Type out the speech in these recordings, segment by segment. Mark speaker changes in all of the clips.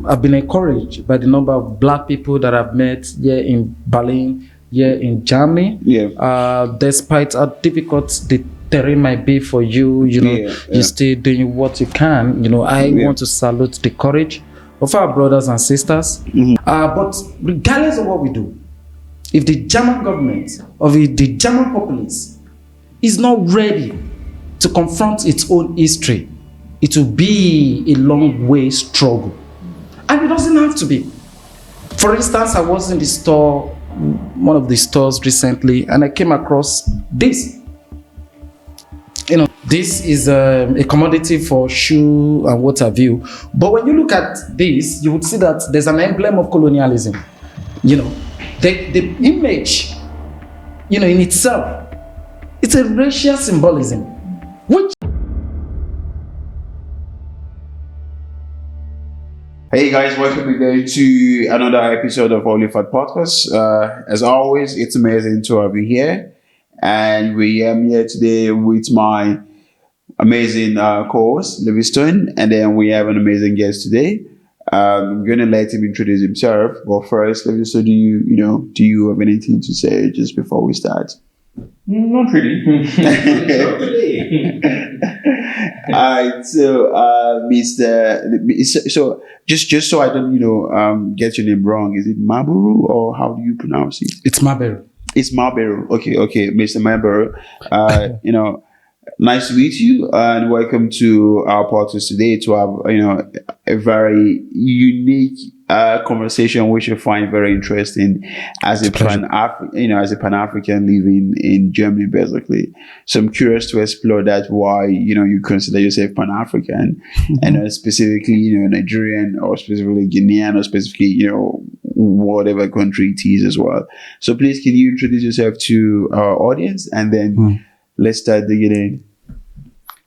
Speaker 1: I've been encouraged by the number of black people that I've met here in Berlin, here in Germany. Despite how difficult the terrain might be for you, you're still doing what you can. I want to salute the courage of our brothers and sisters. But regardless of what we do, if the German government or if the German populace is not ready to confront its own history, it will be a long way struggle. And it doesn't have to be. For instance, I was in the store, one of the stores recently, and I came across this. This is a commodity for shoe and what have you. But when you look at this, you would see that there's an emblem of colonialism. The image, in itself, it's a racial symbolism, which.
Speaker 2: Hey guys, welcome again to another episode of Onlyfacts podcast. As always, it's amazing to have you here, and we am here today with my amazing co-host Livingstone, and then we have an amazing guest today. I'm gonna let him introduce himself, but first, Livingstone, do you have anything to say just before we start?
Speaker 3: Not really.
Speaker 2: Alright, so so just so I don't get your name wrong, is it Maboru or how do you pronounce it?
Speaker 1: It's Maberu.
Speaker 2: It's Maberu. Okay, Mr. Maberu. Nice to meet you and welcome to our podcast today to have a very unique conversation which I find very interesting as a Pan-African living in Germany basically. So I'm curious to explore that, why you consider yourself Pan-African and specifically Nigerian or specifically Guinean or specifically whatever country it is as well. So please, can you introduce yourself to our audience and then let's start digging in.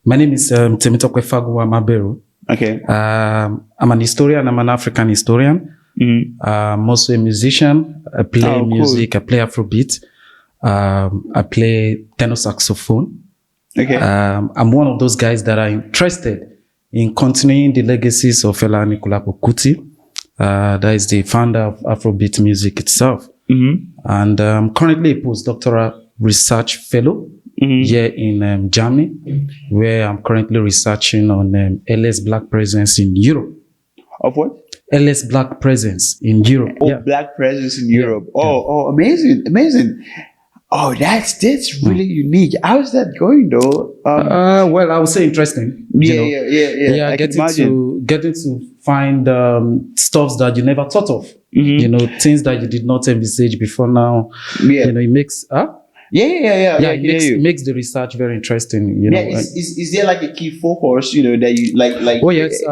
Speaker 1: My name is Temitokwe Faguwa Maberu.
Speaker 2: Okay.
Speaker 1: I'm an historian. I'm an African historian. I'm also a musician. I play music. Cool. I play Afrobeat. I play tenor saxophone.
Speaker 2: Okay.
Speaker 1: I'm one of those guys that are interested in continuing the legacies of Fela Anikulapo Kuti. That is the founder of Afrobeat music itself. And I'm currently a postdoctoral research fellow here in Germany, where I'm currently researching on LS Black presence in Europe.
Speaker 2: Of what?
Speaker 1: LS Black presence in Europe.
Speaker 2: Oh, yeah. Black presence in Europe. Oh, amazing. Oh, that's really unique. How's that going though?
Speaker 1: Well, I would say interesting.
Speaker 2: Yeah.
Speaker 1: Getting to find stuffs that you never thought of. Things that you did not envisage before now.
Speaker 2: Yeah.
Speaker 1: It makes
Speaker 2: It
Speaker 1: makes the research very interesting.
Speaker 2: Is there like a key focus? That you like.
Speaker 1: Oh yes.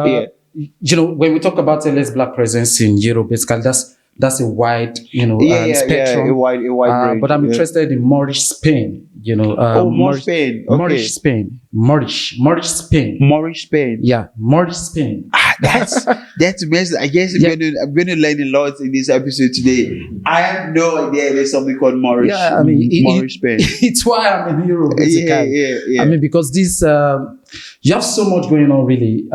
Speaker 1: When we talk about LS Black presence in Europe, basically that's a wide spectrum.
Speaker 2: A wide range.
Speaker 1: But I'm interested in Moorish Spain.
Speaker 2: Moorish Spain. Okay.
Speaker 1: Moorish Spain. Moorish Spain.
Speaker 2: Moorish Spain.
Speaker 1: Yeah, Moorish Spain.
Speaker 2: That's amazing. I guess I'm going to learn a lot in this episode today. I have no idea there's something called Moorish.
Speaker 1: Yeah, I mean,
Speaker 2: Moorish Spain.
Speaker 1: It's why I'm in Europe.
Speaker 2: Yeah.
Speaker 1: I mean, because this, you have so much going on, really.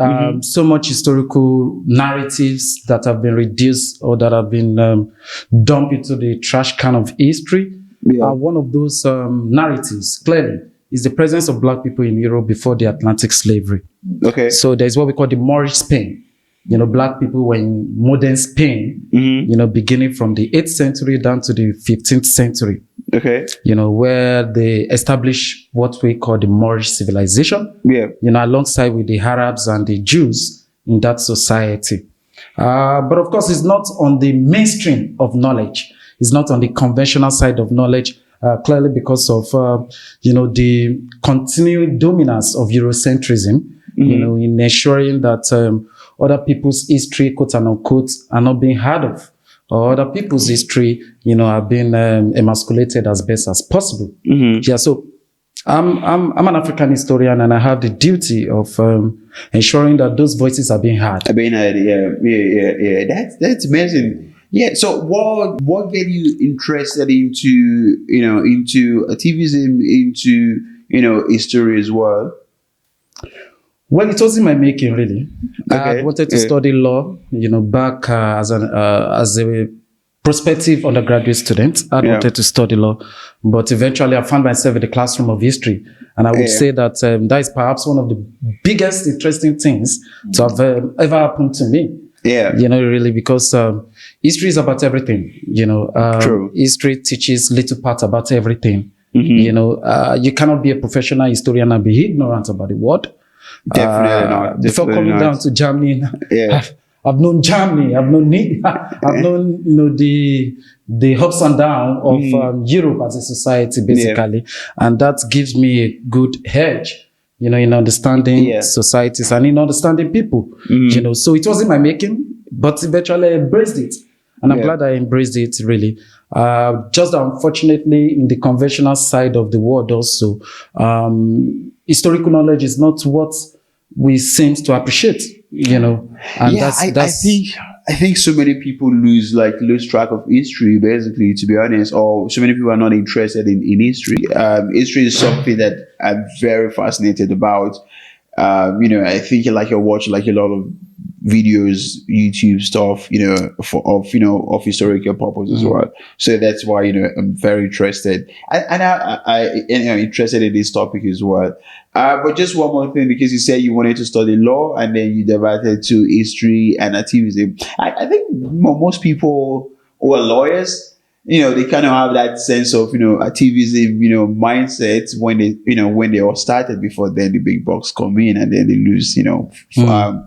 Speaker 1: So much historical narratives that have been reduced or that have been dumped into the trash can of history. One of those narratives, clearly, is the presence of Black people in Europe before the Atlantic slavery.
Speaker 2: Okay.
Speaker 1: So there's what we call the Moorish Spain. Black people were in modern Spain, beginning from the 8th century down to the 15th century.
Speaker 2: Okay.
Speaker 1: Where they established what we call the Moorish civilization.
Speaker 2: Yeah.
Speaker 1: Alongside with the Arabs and the Jews in that society. But of course, it's not on the mainstream of knowledge. It's not on the conventional side of knowledge. Clearly because of, the continuing dominance of Eurocentrism, in ensuring that other people's history, quote and unquote, are not being heard of, or other people's history, are being emasculated as best as possible. So I'm an African historian, and I have the duty of ensuring that those voices are being heard.
Speaker 2: Yeah. That's amazing. Yeah. So what get you interested into activism, into history as well?
Speaker 1: Well, it was in my making, really.
Speaker 2: Okay.
Speaker 1: I wanted to study law, back as a prospective undergraduate student. I wanted to study law, but eventually I found myself in the classroom of history. And I would say that that is perhaps one of the biggest interesting things to have ever happened to me.
Speaker 2: Yeah.
Speaker 1: Really, because history is about everything.
Speaker 2: True.
Speaker 1: History teaches little part about everything. You cannot be a professional historian and be ignorant about the world.
Speaker 2: Definitely not.
Speaker 1: Before coming down to Germany,
Speaker 2: Yeah.
Speaker 1: I've known Germany. I've known the ups and downs of Europe as a society, basically, and that gives me a good edge, in understanding societies and in understanding people. So it wasn't my making, but eventually I embraced it, and I'm glad I embraced it. Really, just unfortunately, in the conventional side of the world, also, historical knowledge is not what we seem to appreciate. And
Speaker 2: I think so many people lose track of history, basically, to be honest, or so many people are not interested in history. History is something that I'm very fascinated about. I think I watch a lot of videos, YouTube stuff, of historical purpose as well. So that's why, I'm very interested. And I interested in this topic as well. But just one more thing, because you said you wanted to study law and then you diverted to history and activism. I think most people who are lawyers, they kind of have that sense of, activism, mindset when they all started, before then the big bucks come in and then they lose, the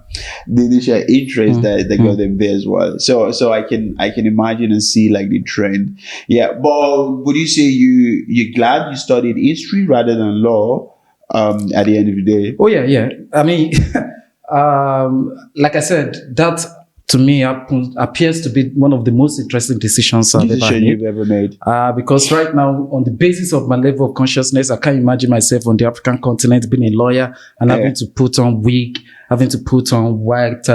Speaker 2: initial interest that got them there as well. So I can imagine and see the trend. Yeah. But would you say you're glad you studied history rather than law? At the end of the day.
Speaker 1: Oh yeah. I mean, like I said, that to me appears to be one of the most interesting decisions
Speaker 2: you've ever made.
Speaker 1: Because right now, on the basis of my level of consciousness, I can't imagine myself on the African continent being a lawyer and having to put on wig, having to put on white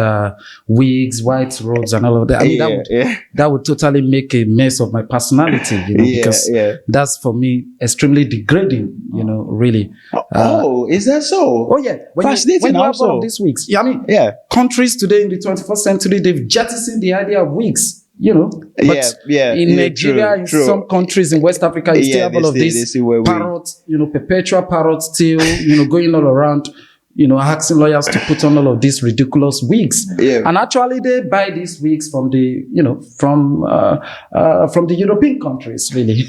Speaker 1: wigs, white robes, and all of that. I mean, that would totally make a mess of my personality, because that's for me extremely degrading, really.
Speaker 2: Is that so?
Speaker 1: Oh yeah. When you have one of these wigs, countries today in the 21st century, they've jettisoned the idea of wigs. But in Nigeria, in some countries in West Africa, you still have all of these parrots, perpetual parrots still, going all around, asking lawyers to put on all of these ridiculous wigs. And actually they buy these wigs from the, from the European countries, really.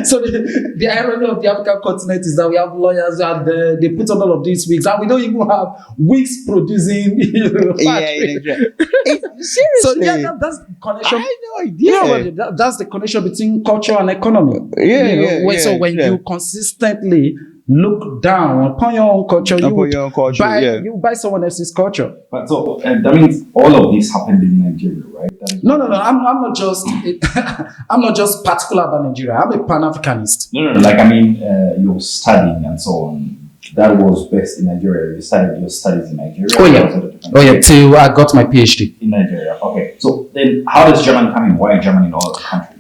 Speaker 1: So the irony of the African continent is that we have lawyers and they put on all of these wigs, and we don't even have wigs producing,
Speaker 2: seriously.
Speaker 1: So that's the connection.
Speaker 2: I had no idea.
Speaker 1: That's the connection between culture and economy. So when you consistently look down upon your own culture, you buy someone else's culture.
Speaker 3: But so that means all of this happened in Nigeria, right?
Speaker 1: No. I'm not just I'm not just particular about Nigeria. I'm a Pan-Africanist.
Speaker 3: No. Your studying and so on. That was based in Nigeria. You started your studies in Nigeria.
Speaker 1: Till I got my PhD
Speaker 3: in Nigeria. Okay. So then, how does Germany come in? Why Germany in all other countries?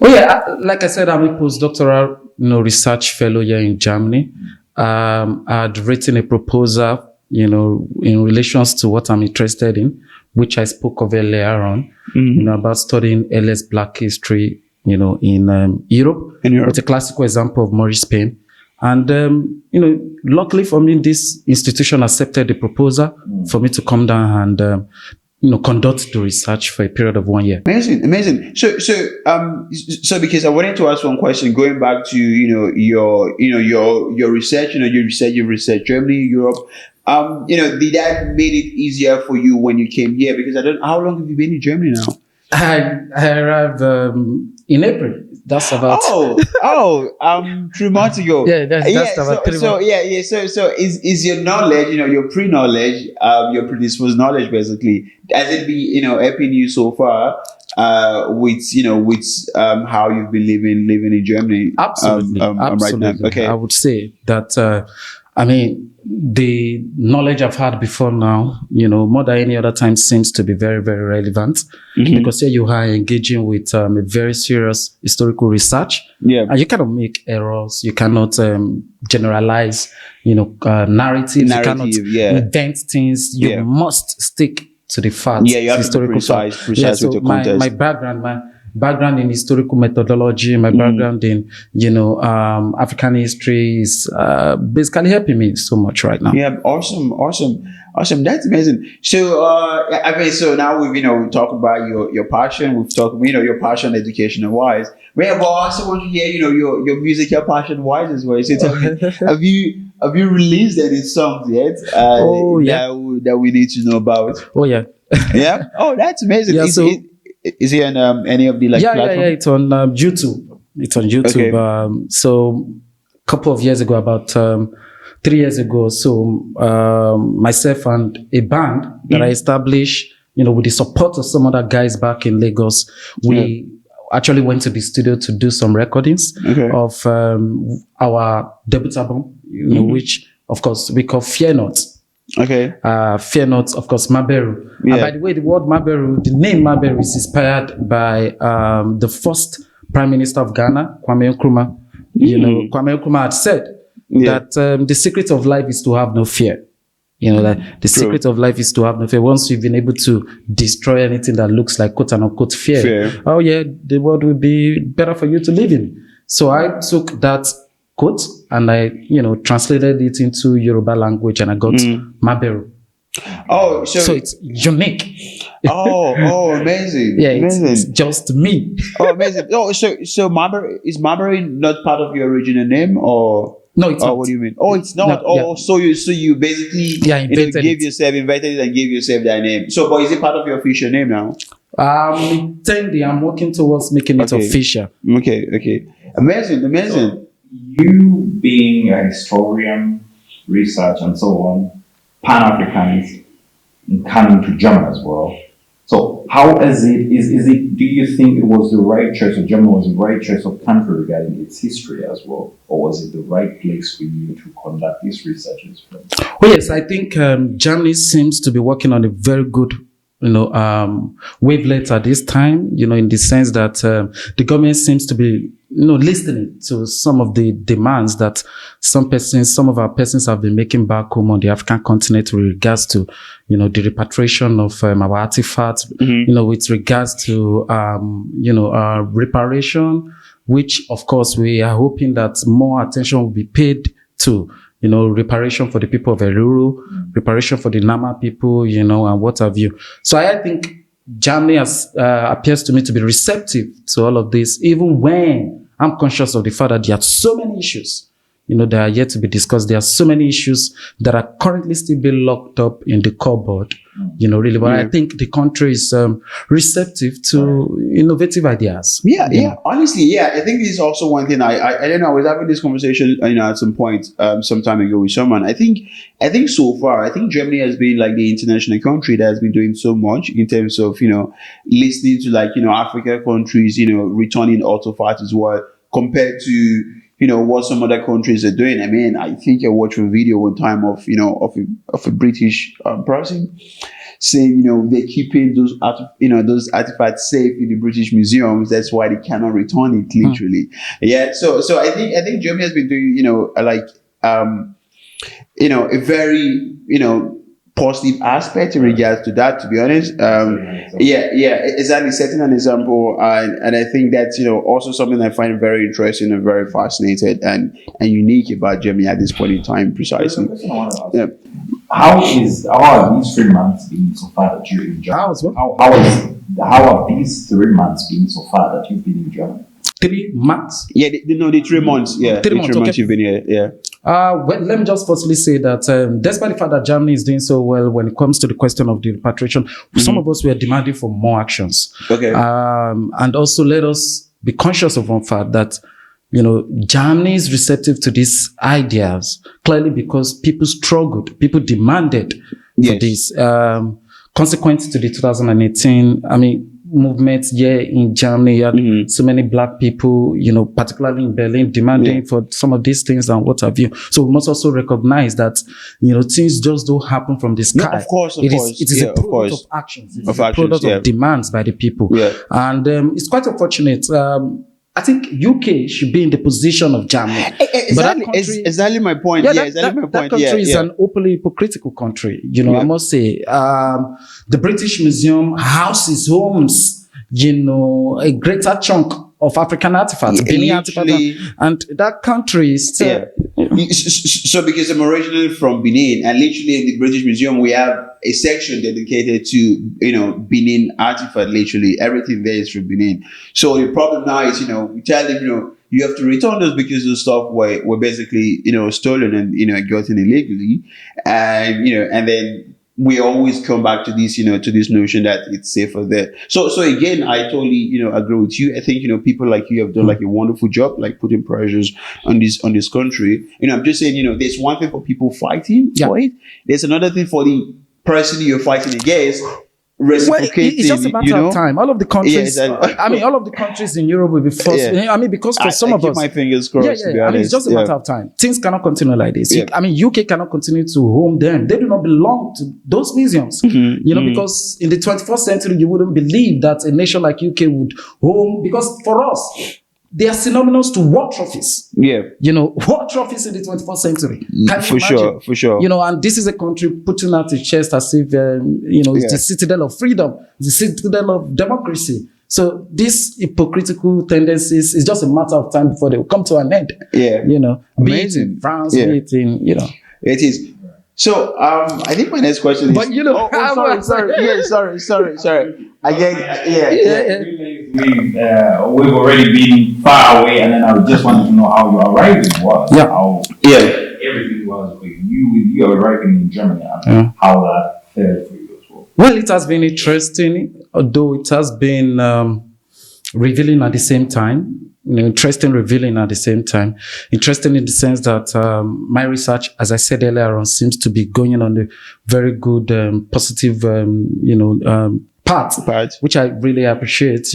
Speaker 1: Like I said, I'm a postdoctoral research fellow here in Germany. I'd written a proposal, in relations to what I'm interested in, which I spoke of earlier on, about studying earlier Black history, in Europe, with a classical example of Maurice Spain. And, luckily for me, this institution accepted the proposal for me to come down and, conduct the research for a period of 1 year.
Speaker 2: Amazing. So because I wanted to ask one question, going back to your research. You've researched Germany, Europe. Did that made it easier for you when you came here? Because how long have you been in Germany now?
Speaker 1: I arrived in April. That's about
Speaker 2: 3 months ago.
Speaker 1: That's about 3 months.
Speaker 2: So is your knowledge, your pre-knowledge, your predisposed knowledge, basically, has it been helping you so far with how you've been living in Germany?
Speaker 1: Absolutely.
Speaker 2: Right now? Okay.
Speaker 1: I would say that the knowledge I've had before now, more than any other time seems to be very, very relevant because here you are engaging with a very serious historical research.
Speaker 2: Yeah.
Speaker 1: And you cannot make errors. You cannot generalize, narratives. You cannot invent things. You must stick to the facts.
Speaker 2: Yeah, you have to be precise with your context.
Speaker 1: My background in historical methodology, my background in, African history is basically helping me so much right now.
Speaker 2: Yeah, awesome. That's amazing. So, so now we've, talked about your passion. We've talked, your passion educational wise. But I also want to hear, your musical passion wise as well. So tell me, have you released any songs yet? That we need to know about?
Speaker 1: Oh yeah.
Speaker 2: Yeah. Oh, that's amazing.
Speaker 1: Yeah,
Speaker 2: is he on any of the platforms? Yeah,
Speaker 1: it's on YouTube. It's on YouTube. Okay. So a couple of years ago, about 3 years ago, so myself and a band that I established, with the support of some other guys back in Lagos, we actually went to the studio to do some recordings of our debut album, which of course we call Fear Not.
Speaker 2: Okay.
Speaker 1: Fear Not, of course, Maberu. Yeah. By the way, the word Maberu, the name Maberu is inspired by the first Prime Minister of Ghana, Kwame Nkrumah. Kwame Nkrumah had said that the secret of life is to have no fear. That the secret of life is to have no fear. Once you've been able to destroy anything that looks like quote unquote fear, the world will be better for you to live in. So I took that quote and I, translated it into Yoruba language and I got Maberu.
Speaker 2: Oh,
Speaker 1: so it's unique.
Speaker 2: Oh, amazing.
Speaker 1: Yeah,
Speaker 2: amazing.
Speaker 1: It's just me.
Speaker 2: Oh, amazing. Oh, so Maberu, is Maberu not part of your original name or?
Speaker 1: No, it's not.
Speaker 2: What do you mean? Oh, it's not. So you basically invented it and gave yourself that name. So, but is it part of your official name now?
Speaker 1: I'm working towards making it official.
Speaker 2: Okay. Amazing.
Speaker 3: So, you being a historian, research and so on, Pan-Africanist, and coming to German as well. So how is it, do you think it was the right choice, or Germany was the right choice of country regarding its history as well? Or was it the right place for you to conduct these researches from?
Speaker 1: Well, yes, I think Germany seems to be working on a very good wavelength at this time, in the sense that the government seems to be, listening to some of the demands that some of our persons have been making back home on the African continent with regards to, the repatriation of our artifacts, with regards to, reparation, which of course we are hoping that more attention will be paid to, reparation for the people of Eluru, reparation for the Nama people, and what have you. So I think Germany appears to me to be receptive to all of this, even when I'm conscious of the fact that there are so many issues, that are yet to be discussed. There are so many issues that are currently still being locked up in the cupboard, really. But I think the country is receptive to innovative ideas.
Speaker 2: Yeah. Honestly, I think this is also one thing. I don't know. I was having this conversation, at some point, some time ago with someone. I think so far, Germany has been like the international country that has been doing so much in terms of, listening to Africa countries, returning artifacts as well, compared to, what some other countries are doing. I mean, I think I watched a video one time of a British person saying, they're keeping those artifacts safe in the British museums. That's why they cannot return it, literally. Yeah. So I think Germany has been doing, a very, positive aspect in regards to that, to be honest. Exactly, setting an example, and I think that's also something I find very interesting and very fascinating and unique about Germany at this point in time, precisely.
Speaker 3: Yeah. How are these 3 months been so far that you're in Germany? How have these 3 months been so far that you've been in Germany?
Speaker 1: 3 months?
Speaker 2: Yeah, the 3 months. Yeah,
Speaker 1: 3 months,
Speaker 2: 3 months you've been here. Yeah.
Speaker 1: Well, let me just firstly say that despite the fact that Germany is doing so well when it comes to the question of the repatriation, some of us were demanding for more actions.
Speaker 2: Okay.
Speaker 1: And also let us be conscious of one fact that, Germany is receptive to these ideas, clearly because people struggled, people demanded for this. Consequent to the 2018, movements here in Germany. You had so many black people, particularly in Berlin, demanding for some of these things and what have you. So we must also recognize that, things just don't happen from the sky.
Speaker 2: No, of course.
Speaker 1: It is a product of actions. It's a product of demands by the people.
Speaker 2: Yeah.
Speaker 1: And it's quite unfortunate. I think UK should be in the position of Germany.
Speaker 2: Exactly my point.
Speaker 1: That country is an openly hypocritical country. I must say, the British Museum houses, homes, a greater chunk of African artifacts, Benin artifacts, and that country is still.
Speaker 2: So because I'm originally from Benin, and literally in the British Museum we have a section dedicated to Benin artifact. Literally everything there is from Benin. So the problem now is we tell them you have to return those because the stuff were basically stolen and gotten illegally, and and then we always come back to this, to this notion that it's safer there. So again, I totally, agree with you. I think, people like you have done like a wonderful job, like putting pressures on this country. I'm just saying, there's one thing for people fighting for it. There's another thing for the person you're fighting against.
Speaker 1: It's just a matter of time. All of the countries, all of the countries in Europe will be forced. Because for some of us,
Speaker 2: my fingers crossed.
Speaker 1: It's just a matter of time. Things cannot continue like this. UK cannot continue to home them. They do not belong to those museums. Because in the 21st century, you wouldn't believe that a nation like UK would home. Because for us, they are synonymous to war trophies.
Speaker 2: Yeah.
Speaker 1: War trophies in the 21st century. Can you imagine?
Speaker 2: For sure.
Speaker 1: And this is a country putting out its chest as if, it's the citadel of freedom, the citadel of democracy. So these hypocritical tendencies is just a matter of time before they will come to an end.
Speaker 2: Yeah.
Speaker 1: Amazing. Be it in France, be it in,
Speaker 2: It is. So I think my next question is.
Speaker 1: But
Speaker 2: sorry.
Speaker 3: We've already been far away, and then I just wanted to know how your arrival was. How everything was with you arriving in Germany, and how that fared for you as well.
Speaker 1: Well, it has been interesting, although it has been revealing at the same time. Interesting, revealing at the same time. Interesting in the sense that my research, as I said earlier on, seems to be going on a very good, positive, part, which I really appreciate.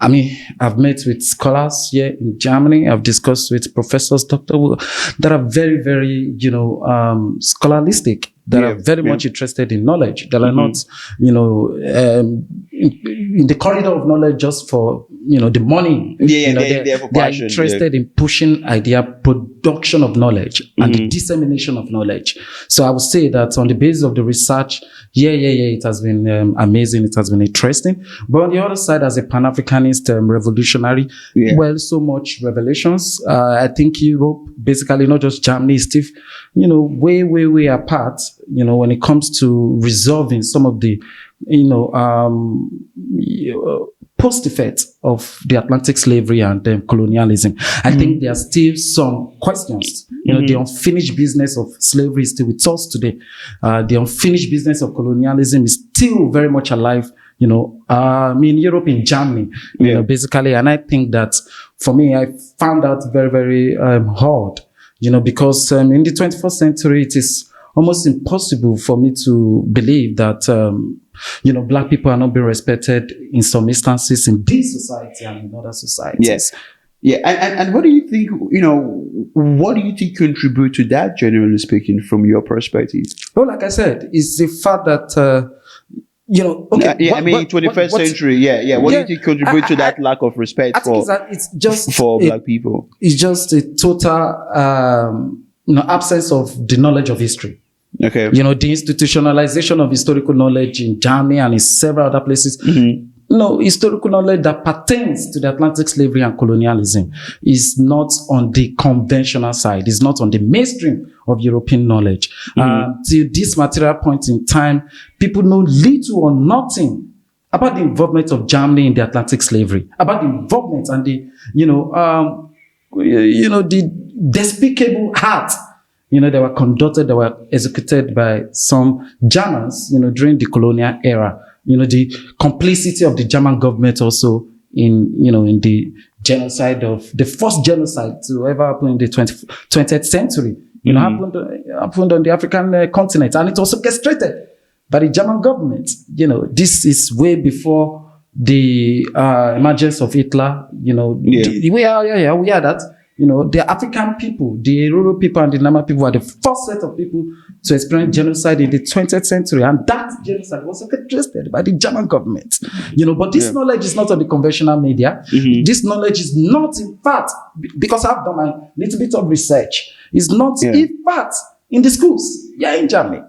Speaker 1: I've met with scholars here in Germany. I've discussed with professors, doctors that are very, very, scholaristic, that are very much interested in knowledge, that are not, in the corridor of knowledge just for, the money. They are interested in pushing idea, production of knowledge, and the dissemination of knowledge. So I would say that on the basis of the research, it has been amazing. It has been interesting. But on the other side, as a Pan-Africanist revolutionary, so much revelations. I think Europe, basically not just Germany, is still, way apart, when it comes to resolving some of the, post-effects of the Atlantic slavery and colonialism. I think there are still some questions. The unfinished business of slavery is still with us today. The unfinished business of colonialism is still very much alive, in Europe, in Germany, basically. And I think that for me, I found that very, very hard, because in the 21st century, it is almost impossible for me to believe that, black people are not being respected in some instances in this society and in other societies.
Speaker 2: Yes. Yeah. And what do you think, what do you think contribute to that, generally speaking, from your perspective?
Speaker 1: Well, like I said, it's the fact that,
Speaker 2: 21st century. What do you think contribute to that lack of respect for black people?
Speaker 1: It's just a total, absence of the knowledge of history.
Speaker 2: Okay.
Speaker 1: The institutionalization of historical knowledge in Germany and in several other places. Historical knowledge that pertains to the Atlantic slavery and colonialism is not on the conventional side. It's not on the mainstream of European knowledge. Till this material point in time, people know little or nothing about the involvement of Germany in the Atlantic slavery, about the involvement and the, the despicable acts they were conducted, they were executed by some Germans, during the colonial era. The complicity of the German government also in the genocide of the first genocide to ever happen in the 20th century. Happened on the African continent, and it was orchestrated by the German government. This is way before the emergence of Hitler. We are that. The African people, the rural people and the Nama people were the first set of people to experience genocide in the 20th century. And that genocide was orchestrated by the German government. But this knowledge is not on the conventional media. This knowledge is not, in fact, because I've done my little bit of research, is not, in fact, in the schools, in Germany.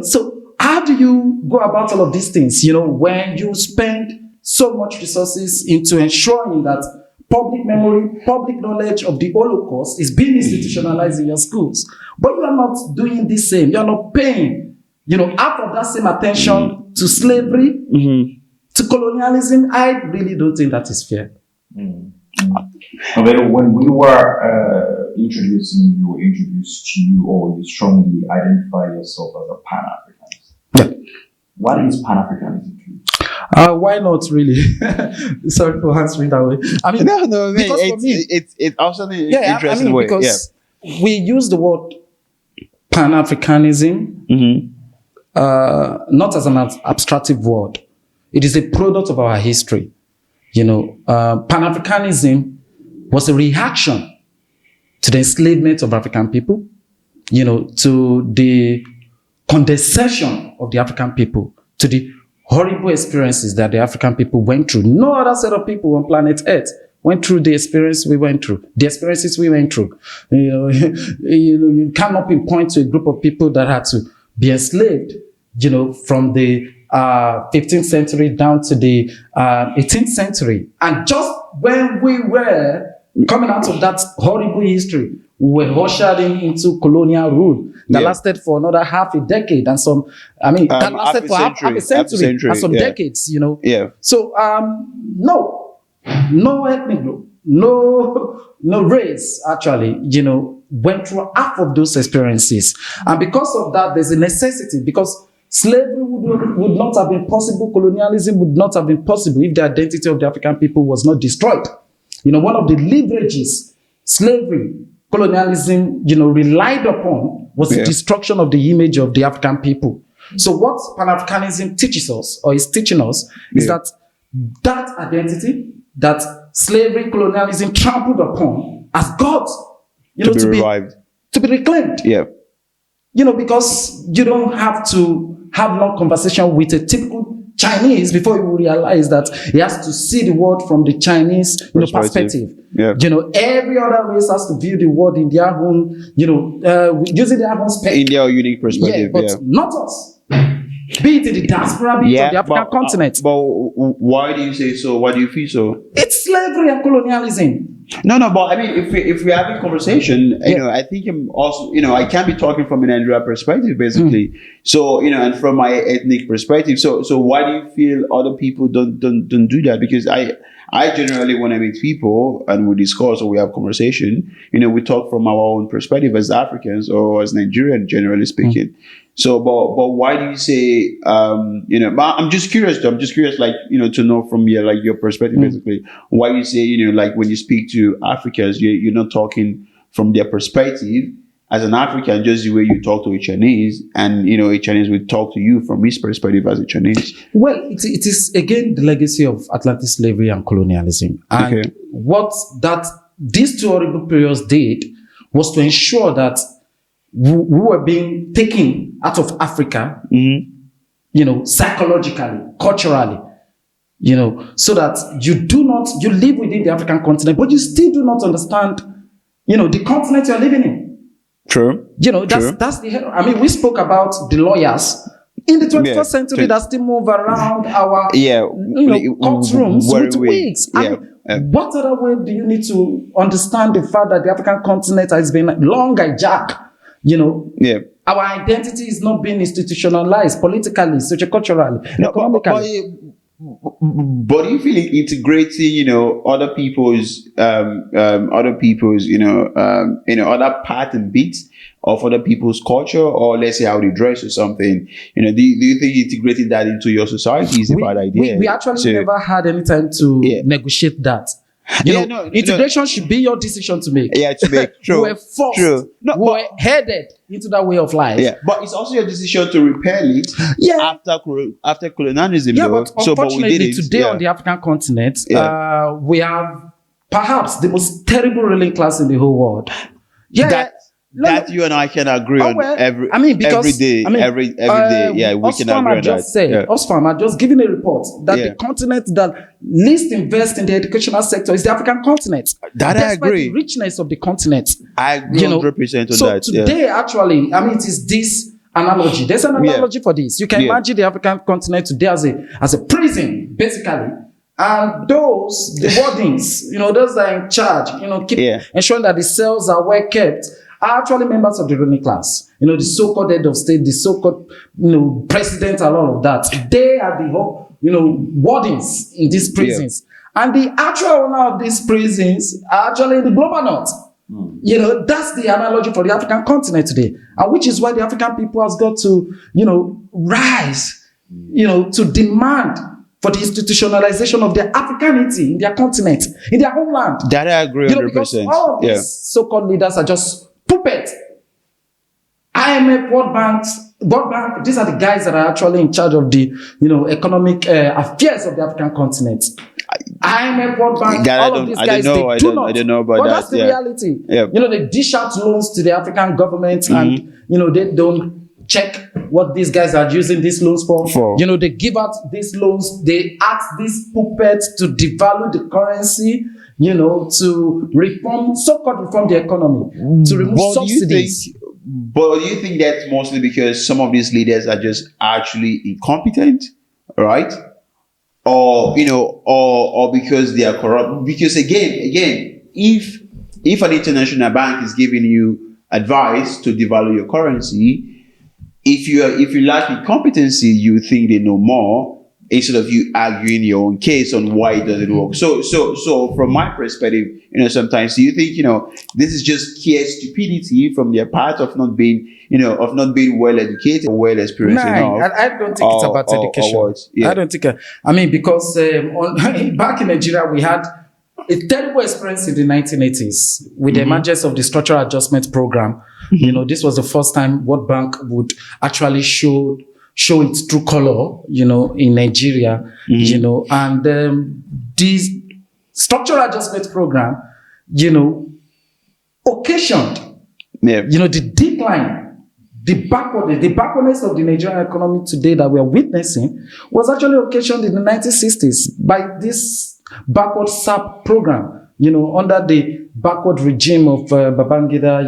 Speaker 1: So how do you go about all of these things, when you spend so much resources into ensuring that public memory, public knowledge of the Holocaust is being institutionalized in your schools, but you are not doing the same. You are not paying, out of that same attention to slavery, to colonialism. I really don't think that is fair.
Speaker 3: When we were introducing you, introduced to you, or you strongly identify yourself as a Pan-Africanist.
Speaker 1: Yeah.
Speaker 3: What is Pan-Africanism to you?
Speaker 1: Why not really? Sorry for answering that way. I mean,
Speaker 2: no, it's also an interesting way.
Speaker 1: Because we use the word Pan-Africanism not as an abstractive word. It is a product of our history. Pan-Africanism was a reaction to the enslavement of African people, to the condescension of the African people, to the horrible experiences that the African people went through. No other set of people on planet Earth went through the experiences we went through. You cannot pinpoint to a group of people that had to be enslaved, from the 15th century down to the 18th century. And just when we were coming out of that horrible history, we were ushered into colonial rule that lasted for another half a decade and some, that lasted for half a century and some decades, So, no ethnic group, no race actually, went through half of those experiences. And because of that, there's a necessity, because slavery would not have been possible, colonialism would not have been possible if the identity of the African people was not destroyed. One of the leverages slavery, colonialism, relied upon was the destruction of the image of the African people. So what Pan-Africanism teaches us, or is teaching us, is that identity, that slavery, colonialism trampled upon as gods,
Speaker 2: to be revived,
Speaker 1: to be reclaimed.
Speaker 2: Yeah.
Speaker 1: Because you don't have to have long conversation with a typical Chinese before you realize that he has to see the world from the Chinese perspective.
Speaker 2: Yeah.
Speaker 1: Every other race has to view the world in their own, using their own
Speaker 2: in their unique perspective.
Speaker 1: But not us. Be it in the diaspora, be it on the African continent.
Speaker 2: But why do you say so? Why do you feel so?
Speaker 1: It's slavery and colonialism.
Speaker 2: No, but if we're having conversation, I think I'm also, I can't be talking from a Nigeria perspective, basically. So, and from my ethnic perspective. So why do you feel other people don't do that? Because I generally, when I meet people and we discuss or we have conversation, we talk from our own perspective as Africans or as Nigerians, generally speaking. So, but why do you say, but I'm just curious, to know from your perspective, basically, why you say, when you speak to Africans, you're not talking from their perspective as an African, just the way you talk to a Chinese, and, a Chinese will talk to you from his perspective as a Chinese.
Speaker 1: Well, it is again the legacy of Atlantic slavery and colonialism. And what these two horrible periods did was to ensure that we were being taken out of Africa, psychologically, culturally, so that you live within the African continent, but you still do not understand, the continent you're living in.
Speaker 2: True.
Speaker 1: That's the, we spoke about the lawyers in the 21st century that still move around our, courtrooms with wigs. What other way do you need to understand the fact that the African continent has been long hijacked? Our identity is not being institutionalized politically, socioculturally, economically.
Speaker 2: But do you feel like integrating, other people's, other part and bits of other people's culture, or let's say how they dress or something, do you think integrating that into your society is a bad idea?
Speaker 1: We actually never had any time to negotiate that. Integration should be your decision to make.
Speaker 2: Yeah, to make. True.
Speaker 1: We're forced.
Speaker 2: True. No,
Speaker 1: we're headed into that way of life.
Speaker 2: Yeah, but it's also your decision to repel it.
Speaker 1: Yeah.
Speaker 2: After colonialism.
Speaker 1: Yeah,
Speaker 2: though.
Speaker 1: but unfortunately, today on the African continent, we have perhaps the most terrible ruling class in the whole world. Yeah.
Speaker 2: That you and I can agree on every day. Every day. Yeah, we can agree on that.
Speaker 1: Oxfam had just given a report that the continent that least invests in the educational sector is the African continent.
Speaker 2: That I agree.
Speaker 1: The richness of the continent.
Speaker 2: I agree 100% on that.
Speaker 1: So today, actually, it is this analogy. There's an analogy for this. You can imagine the African continent today as a prison, basically. And the wardens, those that are in charge, keep ensuring that the cells are well kept, are actually members of the ruling class. The so-called head of state, the so-called, president, and all of that. They are the, wardens in these prisons. Yeah. And the actual owner of these prisons are actually in the global north. That's the analogy for the African continent today. And which is why the African people has got to, rise, to demand for the institutionalization of their Africanity in their continent, in their homeland.
Speaker 2: That I agree 100%.
Speaker 1: Because all of these so-called leaders are just puppets. IMF, World Bank, these are the guys that are actually in charge of the, economic affairs of the African continent. IMF, World Bank, all of these guys, I don't know about that. But that's the reality. Yeah. They dish out loans to the African government and, they don't check what these guys are using these loans for. They give out these loans. They ask these puppets to devalue the currency, to so-called reform the economy, to remove subsidies.
Speaker 2: But do you think that's mostly because some of these leaders are just actually incompetent, right? Or because they are corrupt? Because again, if an international bank is giving you advice to devalue your currency, if you lack incompetency, you think they know more instead of you arguing your own case on why it doesn't work. So from my perspective, sometimes do you think this is just sheer stupidity from their part of not being well educated or well experienced enough?
Speaker 1: I don't think it's about education. I don't think. Because back in Nigeria we had a terrible experience in the 1980s with the emergence of the structural adjustment program. This was the first time World Bank would actually show its true color, in Nigeria, and this structural adjustment program, occasioned, the decline, the backwardness of the Nigerian economy today that we are witnessing was actually occasioned in the 1960s by this backward SAP program. Under the backward regime of Babangida,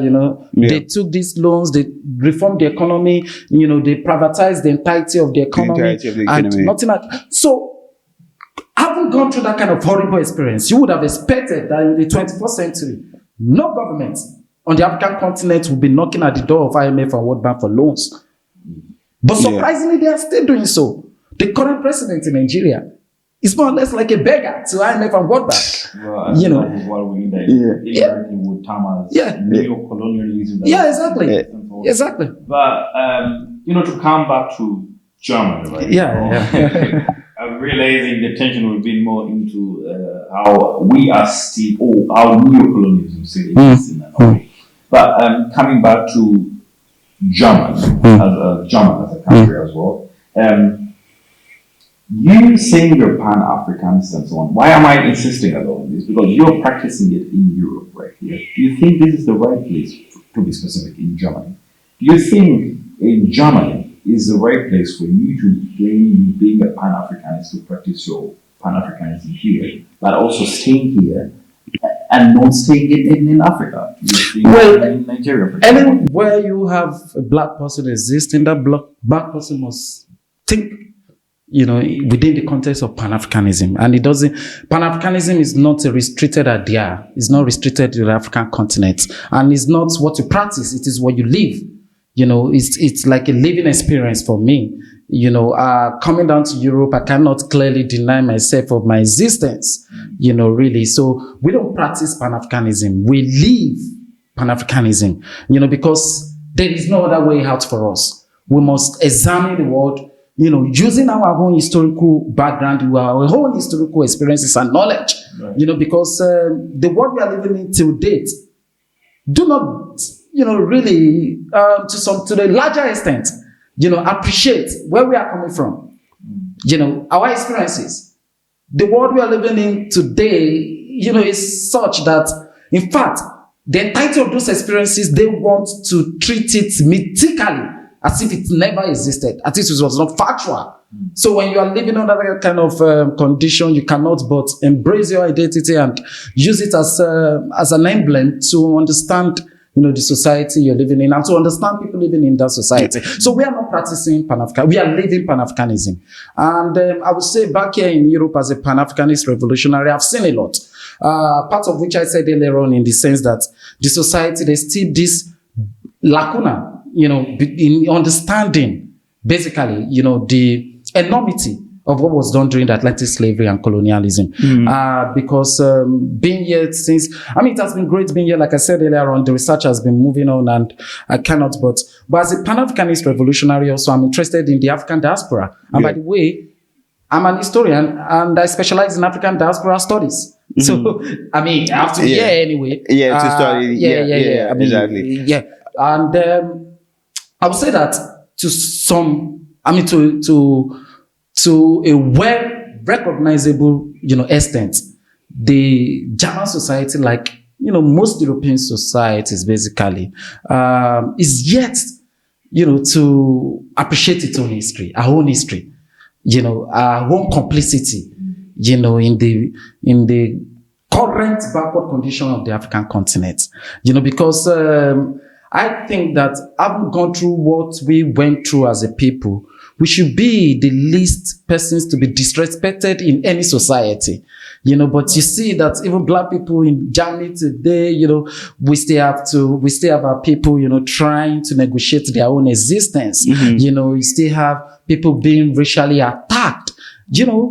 Speaker 1: they took these loans, they reformed the economy, they privatized the entirety of the economy. So, having gone through that kind of horrible experience, you would have expected that in the 21st century, no government on the African continent will be knocking at the door of IMF and World Bank for loans. But surprisingly, they are still doing so. The current president in Nigeria is more or less like a beggar to IMF and World Bank.
Speaker 3: That is what we need. Would term as neo-colonialism.
Speaker 1: Exactly.
Speaker 3: But to come back to Germany, right? I'm realizing the tension will be more into how we are still, or how neo-colonialism still exists in that way. But coming back to Germany as a country as well. You saying you're Pan-Africanist and so on. Why am I insisting on this? Because you're practicing it in Europe right here. Do you think this is the right place, to be specific, in Germany? Do you think in Germany is the right place for you to claim being a Pan-Africanist to practice your Pan-Africanism here, but also staying here and not staying in Africa? In Nigeria, for example.
Speaker 1: Anywhere you have a black person existing, that black person must think within the context of Pan-Africanism. And Pan-Africanism is not a restricted idea. It's not restricted to the African continent. And it's not what you practice, it is what you live. It's like a living experience for me. Coming down to Europe, I cannot clearly deny myself of my existence, really. So we don't practice Pan-Africanism. We live Pan-Africanism, because there is no other way out for us. We must examine the world using our own historical background, our own historical experiences and knowledge, right. Because the world we are living in till date do not, really, to the larger extent, appreciate where we are coming from, our experiences. The world we are living in today, is such that, in fact, the entirety of those experiences, they want to treat it mythically, as if it never existed, as if it was not factual. So when you are living under that kind of condition, you cannot but embrace your identity and use it as an emblem to understand, the society you're living in and to understand people living in that society. So we are not practicing Pan-Africanism. We are living Pan-Africanism. And I would say back here in Europe as a Pan-Africanist revolutionary, I've seen a lot. Part of which I said earlier on in the sense that the society, there's still this lacuna, in understanding, basically, the enormity of what was done during the Atlantic slavery and colonialism. Because being here since, it has been great being here. Like I said earlier on, the research has been moving on and I cannot, but as a Pan-Africanist revolutionary also, I'm interested in the African diaspora. And by the way, I'm an historian and I specialize in African diaspora studies. So, I have to be here anyway.
Speaker 2: Yeah, to study. Yeah, exactly.
Speaker 1: Yeah. And I would say that to some, to a well-recognizable, extent, the German society, like, most European societies, basically, is yet, to appreciate its own history, our own history, our own complicity, in the current backward condition of the African continent, because I think that having gone through what we went through as a people, we should be the least persons to be disrespected in any society, but you see that even Black people in Germany today, we still have our people, trying to negotiate their own existence. You still have people being racially attacked,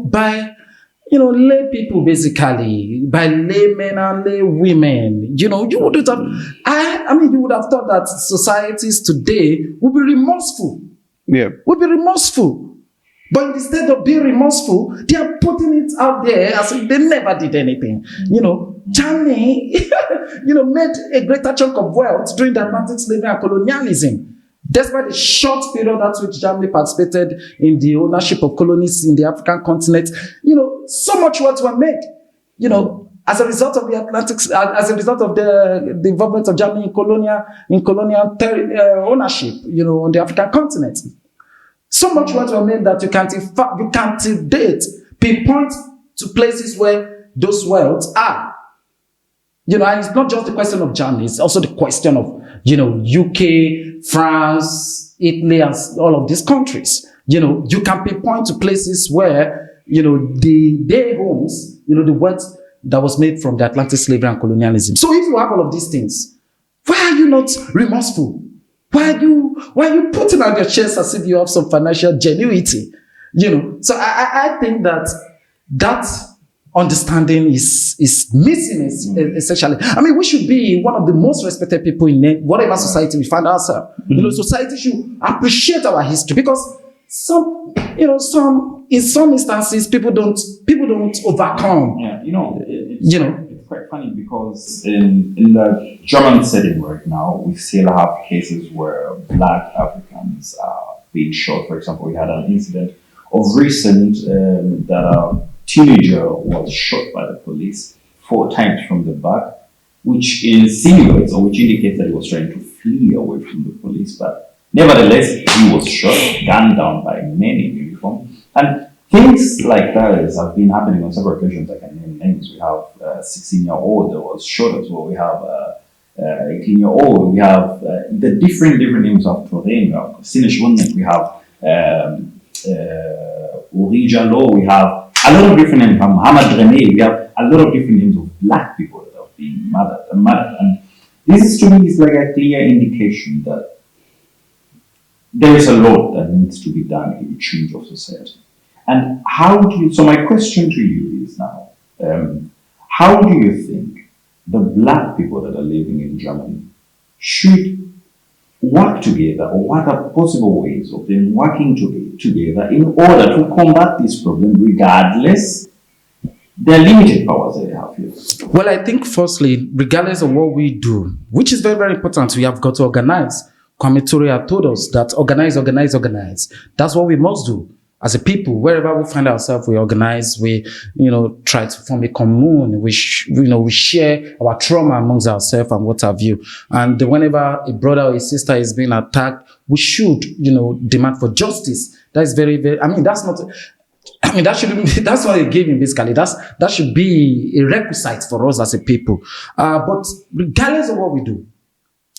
Speaker 1: by lay people, basically, by laymen and lay women. You wouldn't have, you would have thought that societies today would be remorseful.
Speaker 2: Yeah.
Speaker 1: Would be remorseful. But instead of being remorseful, they are putting it out there as if they never did anything. Germany, made a greater chunk of wealth during the Atlantic slavery and colonialism. Despite the short period at which Germany participated in the ownership of colonies in the African continent, so much wealth were made, as a result of the Atlantic, as a result of the involvement of Germany in colonial ownership, on the African continent. So much wealth were made that you can't till date pinpoint to places where those wealths are. And it's not just the question of Germany, it's also the question of, UK, France, Italy, and all of these countries. You can pinpoint to places where, their homes, the wealth that was made from the Atlantic slavery and colonialism. So if you have all of these things, why are you not remorseful? Why are you putting out your chest as if you have some financial genuity? So I think that understanding is missing essentially. We should be one of the most respected people in whatever society we find ourselves. Society should appreciate our history because in some instances people don't overcome.
Speaker 3: It's quite funny because in the German setting right now, we still have cases where Black Africans are being shot. For example, we had an incident of recent that a teenager was shot by the police 4 times from the back, which insinuates or which indicates that he was trying to flee away from the police. But nevertheless, he was shot, gunned down by men in uniform. And things like that have been happening on several occasions. I can name names. We have a 16-year-old that was shot as well. We have a 18-year-old. We have the different names of Torin. We have Sinishwunek. We have Uri Jallo. We have a lot of different names. Muhammad Rene. We have a lot of different names of Black people that have been murdered. And this is, to me, is like a clear indication that there is a lot that needs to be done in the change of society. And so my question to you is now, how do you think the Black people that are living in Germany should work together, or what are possible ways of them working together in order to combat this problem, regardless the limited powers that they have here?
Speaker 1: Well, I think firstly, regardless of what we do, which is very, very important, we have got to organize. Kwame Ture told us that organize. That's what we must do. As a people, wherever we find ourselves, we organize, we, try to form a commune, we share our trauma amongst ourselves and what have you. And whenever a brother or a sister is being attacked, we should, demand for justice. That is very, very, that's not a given, basically. That should be a requisite for us as a people. But regardless of what we do,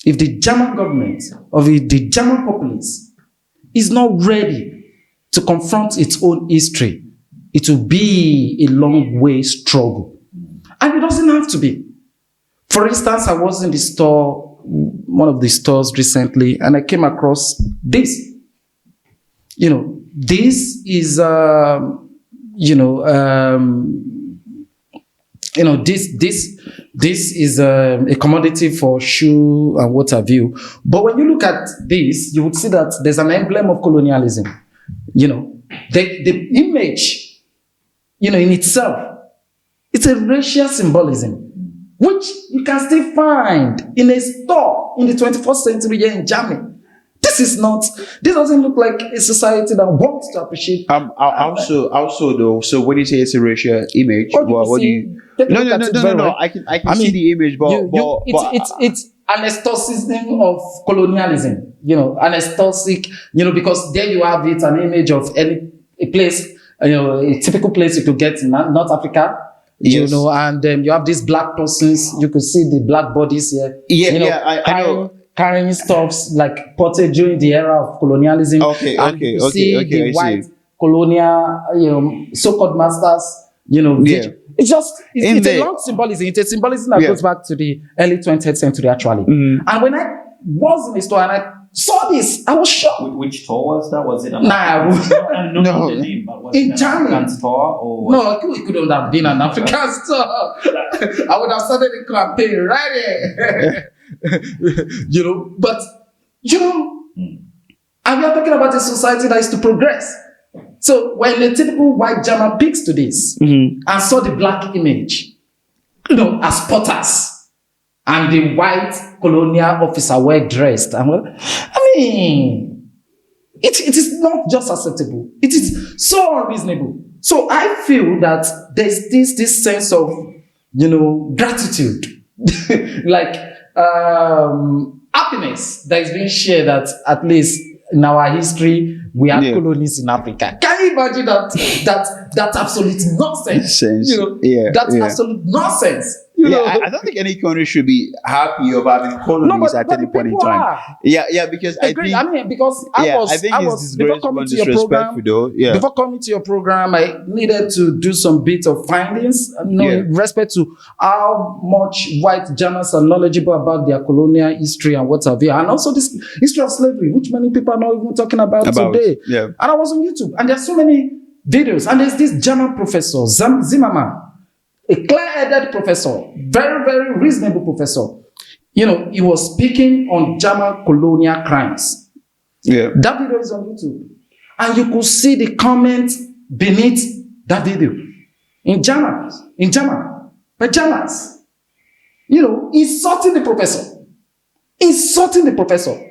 Speaker 1: if the German government or if the German populace is not ready to confront its own history, it will be a long way struggle. And it doesn't have to be. For instance, I was in the store, one of the stores recently, and I came across this. This is, this is a commodity for shoe and what have you. But when you look at this, you would see that there's an emblem of colonialism. The image, in itself, it's a racial symbolism, which you can still find in a store in the 21st century here in Germany. This doesn't look like a society that wants to appreciate.
Speaker 2: Also though, so when you say it's a racial image, what do you? No. I can see the image, but
Speaker 1: it's an aestheticism of colonialism. Anesthetic. Because there you have it, an image of a place, a typical place you could get in North Africa.
Speaker 2: Yes.
Speaker 1: And you have these black persons. You could see the black bodies here.
Speaker 2: I know.
Speaker 1: Carrying stuffs like potted during the era of colonialism. You see the white colonial, so-called masters, It's a long symbolism. It's a symbolism that goes back to the early 20th century, actually.
Speaker 2: Mm-hmm.
Speaker 1: And when I was in the store and I saw this, I was shocked.
Speaker 3: Which store was that? Was it?
Speaker 1: No.
Speaker 3: The name, but was
Speaker 1: in
Speaker 3: it
Speaker 1: Germany.
Speaker 3: An African store? Or
Speaker 1: no, it couldn't have been an African store. I would have started the campaign right here. But and we are talking about a society that is to progress. So when a typical white German picks to this and saw the black image, as potters, and the white colonial officer well dressed, it is not just acceptable. It is so unreasonable. So I feel that there's this sense of gratitude, like happiness that is being shared, that at least in our history we had colonies in Africa. Can you imagine that absolute nonsense? Absolute nonsense.
Speaker 2: I don't think any country should be happy about having colonies at any point in time. Because I think it's disgraceful and disrespectful, though.
Speaker 1: Before coming to your program, I needed to do some bit of findings, in respect to how much white Germans are knowledgeable about their colonial history and what have you, and also this history of slavery, which many people are not even talking about today. And I was on YouTube, and there's so many videos, and there's this German professor, Zimmermann, a clear-headed professor, very, very reasonable professor. He was speaking on German colonial crimes. That video is on YouTube. And you could see the comments beneath that video. In German, by Germans. Insulting the professor.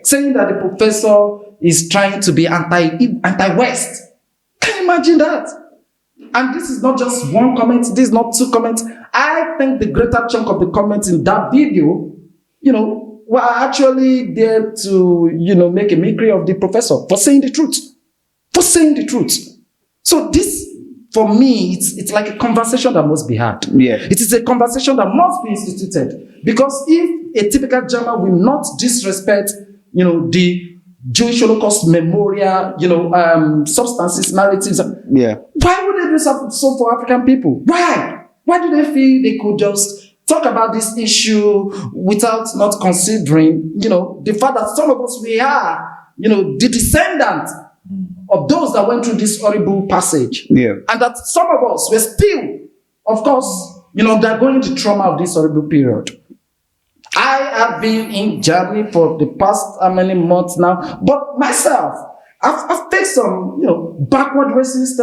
Speaker 1: Saying that the professor is trying to be anti-West. Can you imagine that? And this is not just one comment, this is not two comments. I think the greater chunk of the comments in that video, were actually there to, make a mockery of the professor for saying the truth. So this, for me, it's like a conversation that must be had. It is a conversation that must be instituted. Because if a typical German will not disrespect, the Jewish Holocaust memorial, substances, narratives. Why would they do so for African people? Why? Why do they feel they could just talk about this issue without not considering, the fact that some of us, we are, the descendant of those that went through this horrible passage. And that some of us were still, of course, they're going the trauma of this horrible period. I I've been in Germany for the past how many months now, but myself, I've faced some, backward racist,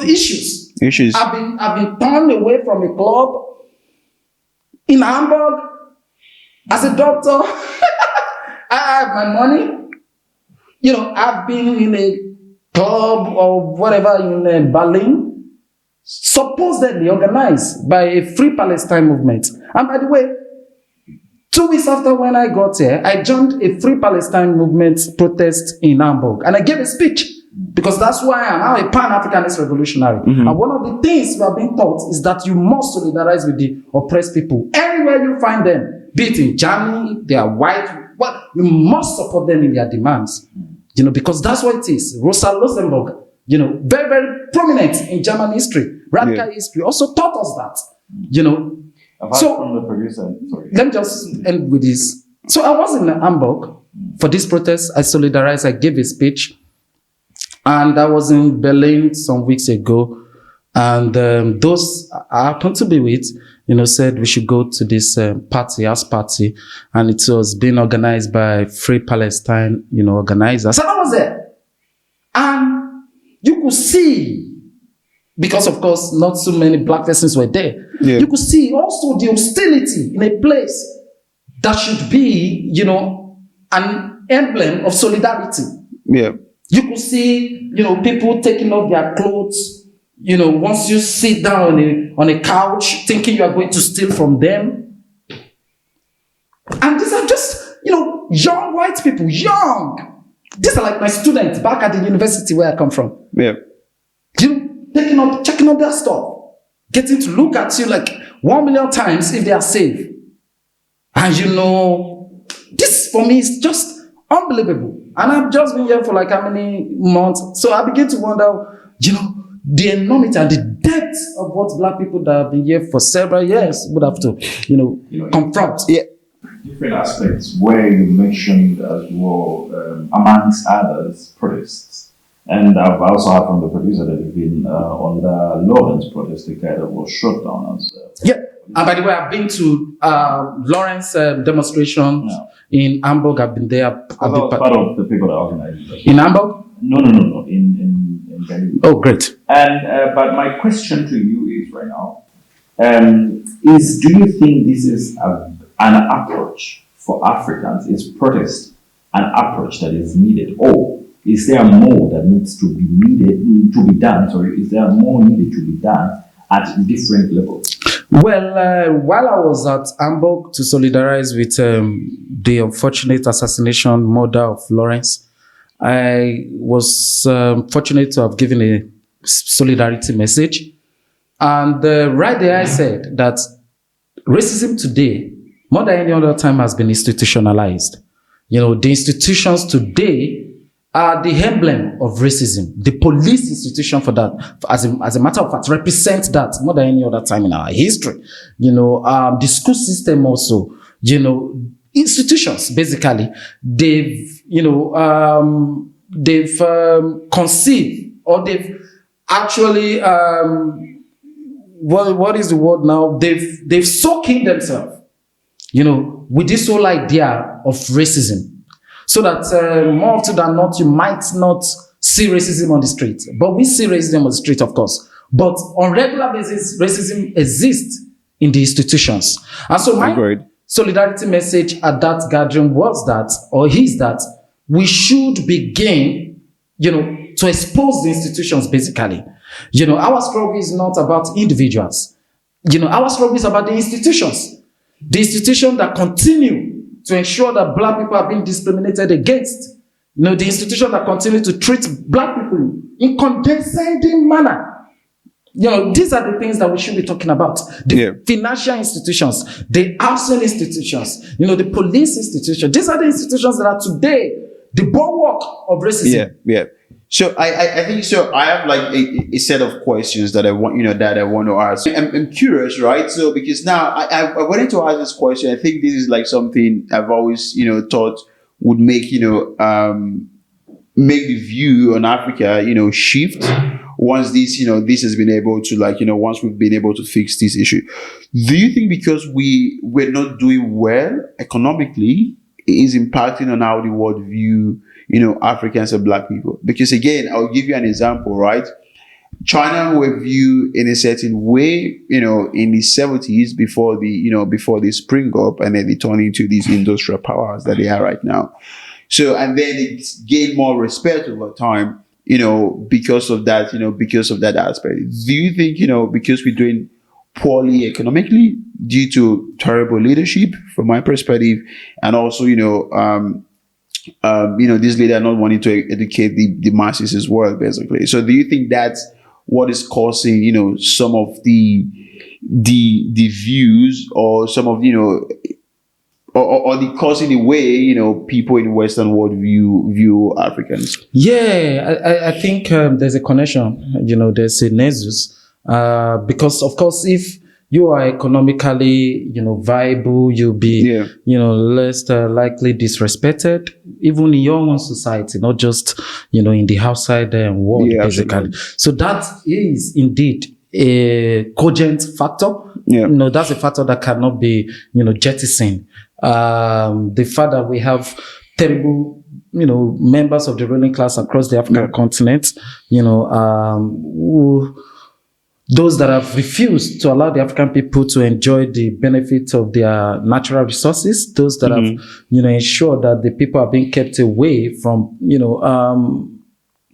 Speaker 1: issues. I've been turned away from a club in Hamburg as a doctor. I have my money. I've been in a club or whatever in Berlin, supposedly organized by a Free Palestine movement. And by the way, 2 weeks after when I got here, I joined a Free Palestine movement protest in Hamburg. And I gave a speech because that's why I'm a Pan-Africanist revolutionary. Mm-hmm. And one of the things we have been taught is that you must solidarize with the oppressed people. Anywhere you find them, be it in Germany, they are white, you must support them in their demands. Because that's what it is. Rosa Luxemburg, very, very prominent in German history, radical history, also taught us that,
Speaker 3: Apart from the producer, sorry.
Speaker 1: Let me just end with this. So I was in Hamburg for this protest. I solidarized. I gave a speech. And I was in Berlin some weeks ago. And those I happened to be with, said we should go to this house party. And it was being organized by Free Palestine, organizers. And I was there. And you could see, because of course, not so many black persons were there. Yeah. You could see also the hostility in a place that should be, an emblem of solidarity.
Speaker 2: Yeah.
Speaker 1: You could see, people taking off their clothes, once you sit down on a couch thinking you are going to steal from them. And these are just, young white people, young. These are like my students back at the university where I come from.
Speaker 2: Yeah.
Speaker 1: Checking up their stuff, getting to look at you like 1 million times if they are safe. And this for me is just unbelievable. And I've just been here for like how many months? So I begin to wonder, the enormity and the depth of what black people that have been here for several years would have to, confront.
Speaker 2: Yeah.
Speaker 3: Different aspects where you mentioned as well, amongst others, protests. And I've also heard from the producer that you've been on the Lawrence protest, the guy that was shot down as
Speaker 1: yeah. And by the way, I've been to Lawrence demonstration in Hamburg. I've been there.
Speaker 3: I was part of the people that organized it.
Speaker 1: In Hamburg?
Speaker 3: No. In Berlin.
Speaker 1: Oh, great.
Speaker 3: And but my question to you is right now, do you think this is an approach for Africans? Is protest an approach that is needed? Or is there more that needs to be done? Is there more needed to be done at different levels?
Speaker 1: Well, while I was at Hamburg to solidarize with the unfortunate assassination murder of Lawrence, I was fortunate to have given a solidarity message. And right there I said that racism today, more than any other time, has been institutionalized. The institutions today are the emblem of racism. The police institution for that, as a matter of fact, represents that more than any other time in our history. The school system also, institutions, basically, they've conceived, or they've actually, what is the word now? They've soaked in themselves, with this whole idea of racism. So that more often than not, you might not see racism on the street. But we see racism on the street, of course. But on regular basis, racism exists in the institutions. And so my solidarity message at that gathering was that, or is that, we should begin, to expose the institutions, basically. Our struggle is not about individuals. Our struggle is about the institutions. The institutions that continue to ensure that black people are being discriminated against. The institutions that continue to treat black people in condescending manner. These are the things that we should be talking about. The financial institutions, the housing institutions, the police institutions. These are the institutions that are today the bulwark of racism.
Speaker 2: Yeah. So I think so. I have like a set of questions that I want to ask. I'm curious, right? So because now I wanted to ask this question. I think this is like something I've always thought would make make the view on Africa shift once this, this has been able to once we've been able to fix this issue. Do you think because we're not doing well economically, it is impacting on how the world view, Africans and Black people? Because again, I'll give you an example, right? China were viewed in a certain way, in the 70s before they spring up, and then they turn into these industrial powers that they are right now. So, and then it gained more respect over time, because of that, aspect. Do you think, because we're doing poorly economically due to terrible leadership, from my perspective, and also, this leader not wanting to educate the masses as well, basically. So do you think that's what is causing, some of the views, or some of, or the causing the way, people in the Western world view Africans?
Speaker 1: Yeah, I think there's a connection, there's a nexus, because of course, if you are economically, viable, you'll be, less likely disrespected, even in your own society, not just, in the outside world, basically. Absolutely. So that is indeed a cogent factor. Yeah. That's a factor that cannot be, jettisoned. The fact that we have terrible, members of the ruling class across the African continent, those that have refused to allow the African people to enjoy the benefits of their natural resources, those that have, ensured that the people are being kept away from,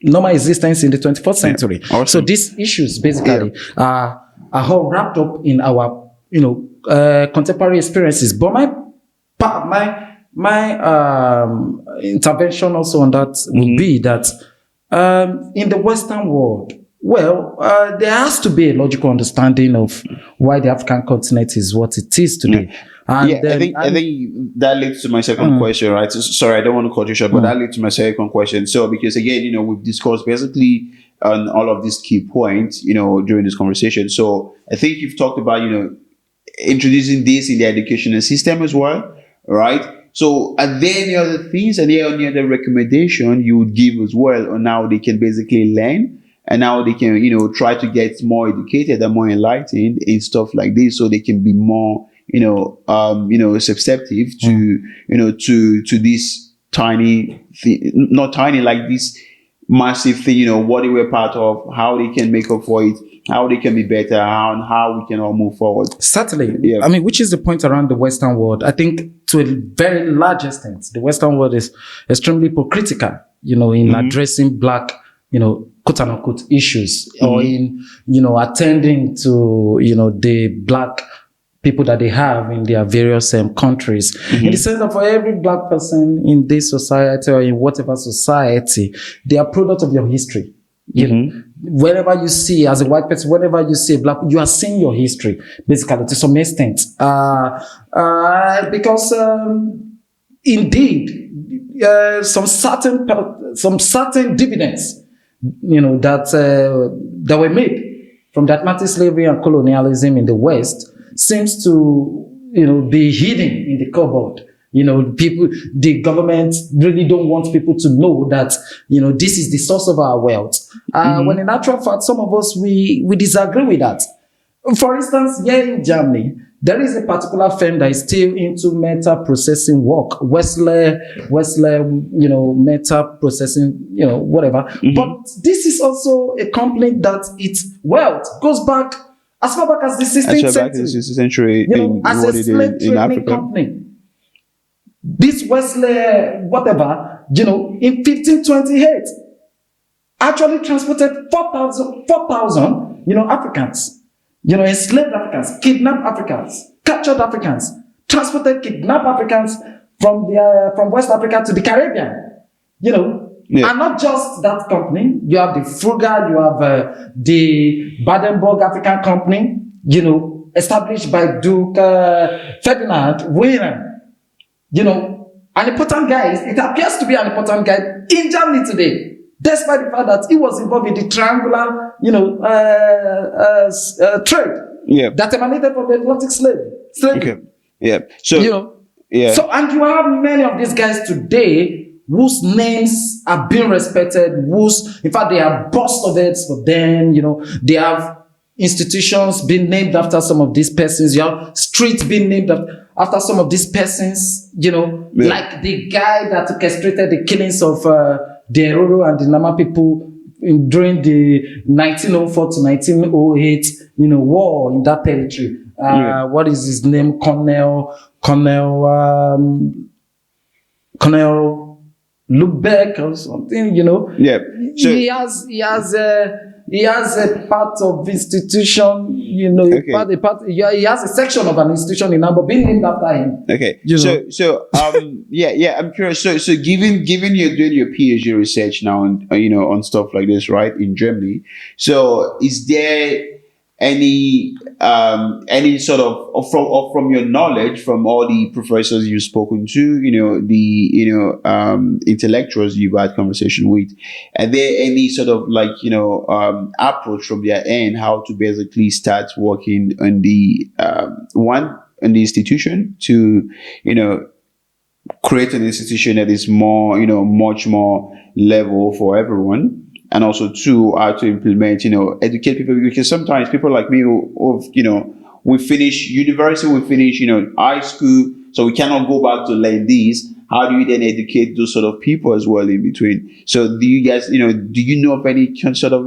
Speaker 1: normal existence in the 21st century. Yeah. Awesome. So these issues basically are all wrapped up in our, contemporary experiences. But my intervention also on that would be that in the Western world, there has to be a logical understanding of why the African continent is what it is today. And
Speaker 2: I think that leads to my second question, right? So, sorry, I don't want to cut you short, but that leads to my second question. So, because again, we've discussed basically on all of these key points, during this conversation. So, I think you've talked about, introducing this in the educational system as well, right? So, are there any other things, and any other recommendation you would give as well on how they can basically learn? And now they can, try to get more educated and more enlightened in stuff like this, so they can be more, susceptible to, to this tiny thing, not tiny, like this massive thing, what they were part of, how they can make up for it, how they can be better, and how we can all move forward.
Speaker 1: Certainly. Yeah. I mean, which is the point around the Western world? I think to a very large extent, the Western world is extremely hypocritical, in addressing Black, quote unquote issues, or in, attending to, the Black people that they have in their various countries. In the sense that for every Black person in this society or in whatever society, they are product of your history. Whenever you see, as a white person, whenever you see a Black, you are seeing your history, basically, to some extent. Because indeed, some certain dividends, that were made from the Atlantic slavery and colonialism in the West seems to, be hidden in the cupboard. The government really don't want people to know that, this is the source of our wealth. When in actual fact, some of us, we disagree with that. For instance, here in Germany, there is a particular firm that is still into metal processing work, Wessler, metal processing, whatever. But this is also a company that its wealth goes back as far back as the 16th
Speaker 2: century,
Speaker 1: as a slave trading company. This Wessler, whatever, in 1528, actually transported 4,000, Africans. Enslaved Africans, kidnapped Africans, captured Africans, transported, kidnapped Africans from West Africa to the Caribbean. And not just that company. You have the Frugal, you have the Badenburg African Company, established by Duke Ferdinand Wilhelm. An important guy. It appears to be an important guy in Germany today. Despite the fact that he was involved in the triangular, trade that emanated from the Atlantic slavery.
Speaker 2: Okay. Yeah. So,
Speaker 1: So, and you have many of these guys today whose names are being respected, in fact, they are bust of it for them, they have institutions being named after some of these persons, you have streets being named after some of these persons, like the guy that orchestrated the killings of the Eruru and the Nama people during the 1904 to 1908, war in that territory. What is his name? Colonel Lubeck or something,
Speaker 2: Yeah. So,
Speaker 1: he has a part of institution,
Speaker 2: okay.
Speaker 1: He has a section of an institution in Amber being named after him.
Speaker 2: Okay. I'm curious. So given you're doing your PhD research now on stuff like this, right, in Germany, so is there any sort of from your knowledge, from all the professors you've spoken to, the intellectuals you've had conversation with, are there any sort of approach from their end how to basically start working on the the institution to create an institution that is more much more level for everyone? And also, two, how to implement, educate people, because sometimes people like me we finish university, we finish, high school, so we cannot go back to learn these. How do you then educate those sort of people as well in between? So do you guys, do you know of any sort of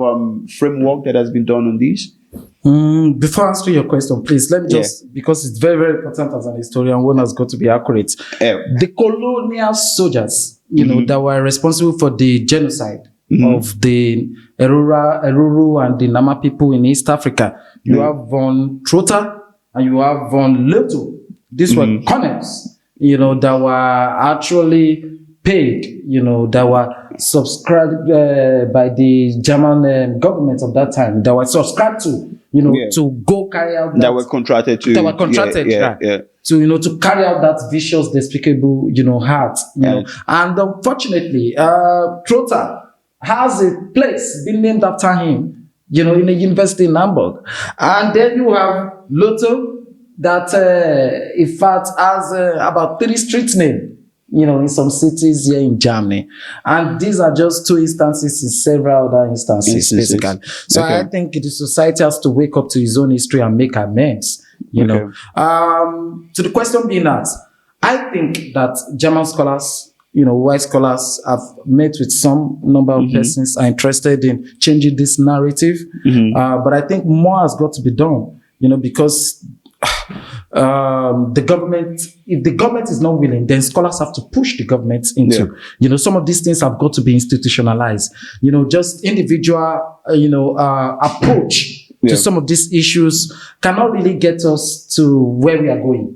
Speaker 2: framework that has been done on these?
Speaker 1: Before answering your question, please, let me just, because it's very, very important as an historian, one has got to be accurate. The colonial soldiers, that were responsible for the genocide of the Eruru and the Nama people in East Africa. You have von Trotter and you have von Leto. These were colonels, that were actually paid, that were subscribed by the German government of that time, that were subscribed to, to go carry out
Speaker 2: that were contracted to.
Speaker 1: That were contracted, to carry out that vicious, despicable, act, And unfortunately, Trotter has a place being named after him, in a university in Hamburg. And then you have Lotto that, in fact, has about 3 street names, in some cities here in Germany. And these are just 2 instances in several other instances, basically. So I think the society has to wake up to its own history and make amends, To the question being asked, I think that German scholars, white scholars have met with some number of persons are interested in changing this narrative. But I think more has got to be done, because the government, if the government is not willing, then scholars have to push the government into, some of these things have got to be institutionalized. Just individual, approach to some of these issues cannot really get us to where we are going.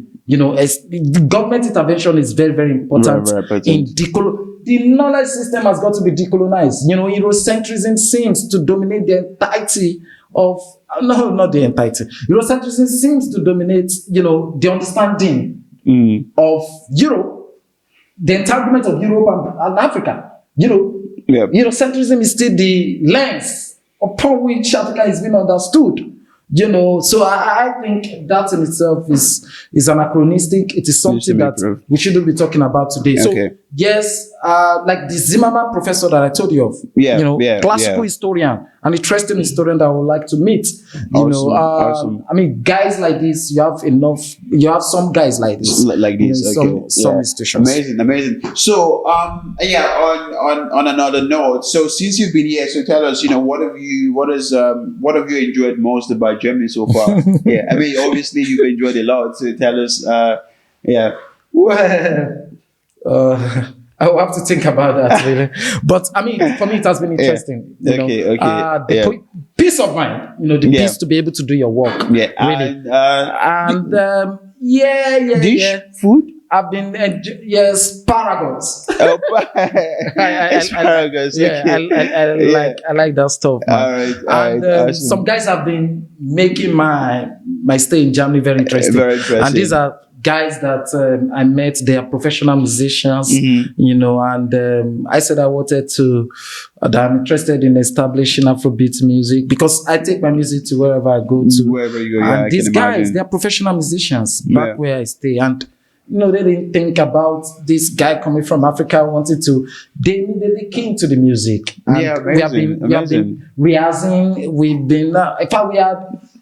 Speaker 1: As the government intervention is very, very important. The knowledge system has got to be decolonized. Eurocentrism seems to dominate the entirety of, no, not the entirety. Eurocentrism seems to dominate, the understanding of Europe, the entanglement of Europe and Africa. Eurocentrism is still the lens upon which Africa is being understood. So I think that in itself is anachronistic. It is something that we shouldn't be talking about today. So yes, like the Zimmerman professor that I told you of, classical historian, an interesting historian that I would like to meet. Awesome. I mean, guys like this, you have some guys like this. Some institutions.
Speaker 2: Amazing. So, on another note, so since you've been here, so tell us, what have you enjoyed most about Germany so far? I mean, obviously you've enjoyed a lot, so tell us,
Speaker 1: I will have to think about that, really. But I mean, for me, it has been interesting. The peace of mind, the peace to be able to do your work. Really.
Speaker 2: Food?
Speaker 1: I've been, asparagus.
Speaker 2: Asparagus.
Speaker 1: I like that stuff, man.
Speaker 2: All right. Awesome.
Speaker 1: Some guys have been making my stay in Germany very interesting. And these are guys that I met. They are professional musicians, and I said I wanted to, that I'm interested in establishing Afrobeat music because I take my music to wherever I go to.
Speaker 2: Wherever you go,
Speaker 1: and these guys, they are professional musicians back where I stay. And they didn't think about this guy coming from Africa wanting to. They immediately came to the music. And we have been rehearsing. We've been. In fact, we had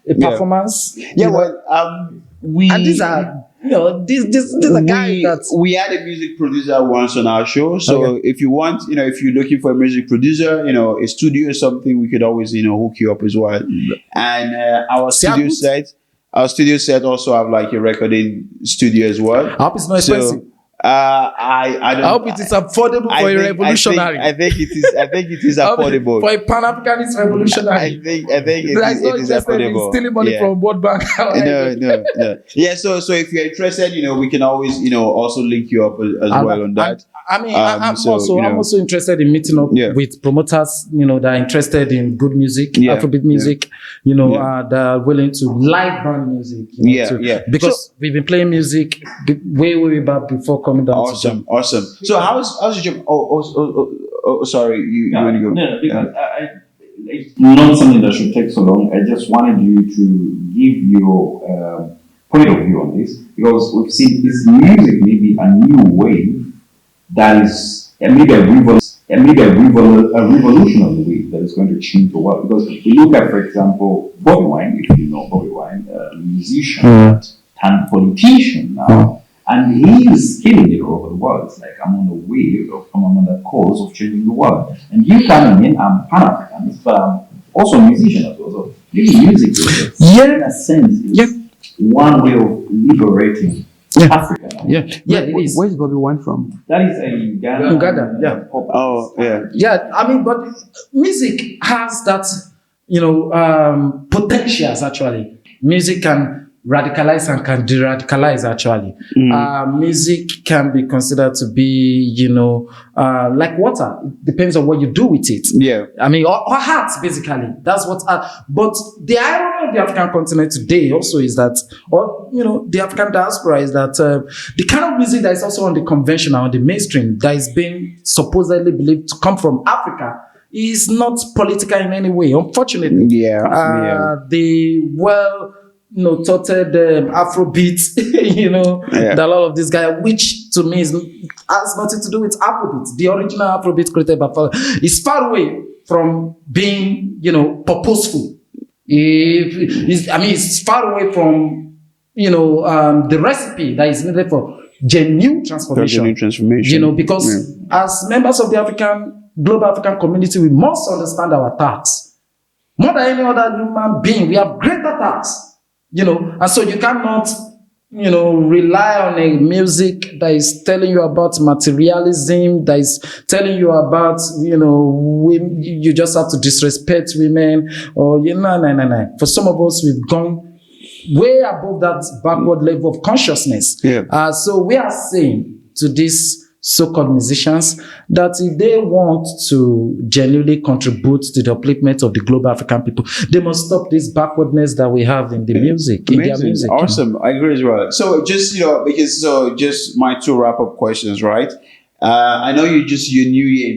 Speaker 1: a performance.
Speaker 2: And
Speaker 1: these are. These are guys that
Speaker 2: we had a music producer once on our show. So if you want, if you're looking for a music producer, a studio or something, we could always, hook you up as well. And our studio set also have like a recording studio as well.
Speaker 1: I hope it's not expensive.
Speaker 2: I
Speaker 1: hope it is affordable for a revolutionary.
Speaker 2: I think it is affordable
Speaker 1: for a Pan-Africanist revolutionary.
Speaker 2: I think it is affordable.
Speaker 1: Stealing money from World Bank.
Speaker 2: No. Yeah. So if you're interested, we can always also link you up as well on that.
Speaker 1: I'm also interested in meeting up with promoters, that are interested in good music, Afrobeat music, that are willing to live band music. Because we've been playing music way back before coming down to jam.
Speaker 2: Awesome. So how's your jam? Sorry, you want to go?
Speaker 3: No, because it's not something that should take so long. I just wanted you to give your point of view on this, because we've seen this music maybe a new wave that is maybe a revolutionary wave that is going to change the world. Because if you look at, for example, Bobby Wine, if you know Bobby Wine, a musician and politician now, and he is killing it all over the world. It's like, I'm on the wave of, I'm on the course of changing the world. And you coming in, I'm Pan-Africanist, but I'm also a musician as well. So maybe music is, in a sense, is one way of liberating Africa.
Speaker 1: It is.
Speaker 2: Where's Bobby Wine from?
Speaker 3: That is a Uganda.
Speaker 1: But music has that, potentials actually. Music can radicalize and can de-radicalize actually. Music can be considered to be, like water. It depends on what you do with it. Or hearts, basically. That's what art. But the irony of the African continent today also is that, the African diaspora is that the kind of music that is also on the conventional, on the mainstream, that is being supposedly believed to come from Africa is not political in any way, unfortunately. Touted Afrobeat, that a lot of this guy, which to me has nothing to do with Afrobeat. The original Afrobeat created by Father is far away from being, purposeful. It's far away from, the recipe that is needed for genuine transformation. Because as members of the global African community, we must understand our tax. More than any other human being, we have greater tax. And so you cannot, rely on a music that is telling you about materialism, that is telling you about, you just have to disrespect women, or, no. For some of us, we've gone way above that backward level of consciousness. So we are saying to these so-called musicians that if they want to genuinely contribute to the upliftment of the global African people, they must stop this backwardness that we have in the music, in their music.
Speaker 2: Awesome. I agree as well. So just, just my two wrap-up questions, right? I know you're new here in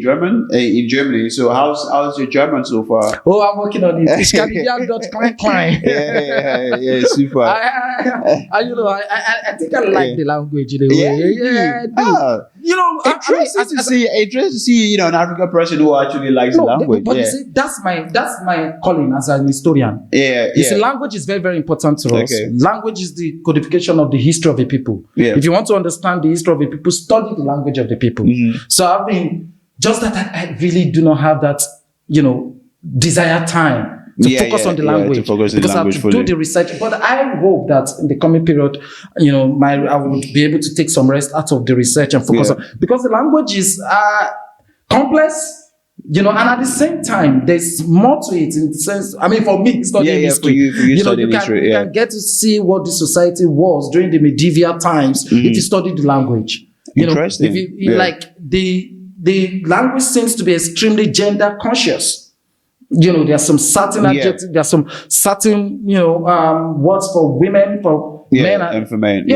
Speaker 2: Germany. So how's your German so far?
Speaker 1: Oh, I'm working on it. It's Scandinavian.klein.
Speaker 2: Yeah, super.
Speaker 1: I think I like the language in a way.
Speaker 2: Interesting to see, an African person who actually likes the language.
Speaker 1: But you see, that's my calling as an historian. You see, language is very, very important to us. Language is the codification of the history of a people. If you want to understand the history of a people, study the language of the people. So I've been just that I really do not have that, desired time to focus on the language, because I have to do the research. But I hope that in the coming period, I would be able to take some rest out of the research and focus on, because the language is complex. And at the same time, there's more to it in the sense. For me, studying history. You can get to see what the society was during the medieval times if you study the language.
Speaker 2: Interesting.
Speaker 1: The language seems to be extremely gender conscious. There are some certain adjectives, there are some certain words for women, for men,
Speaker 2: and for men.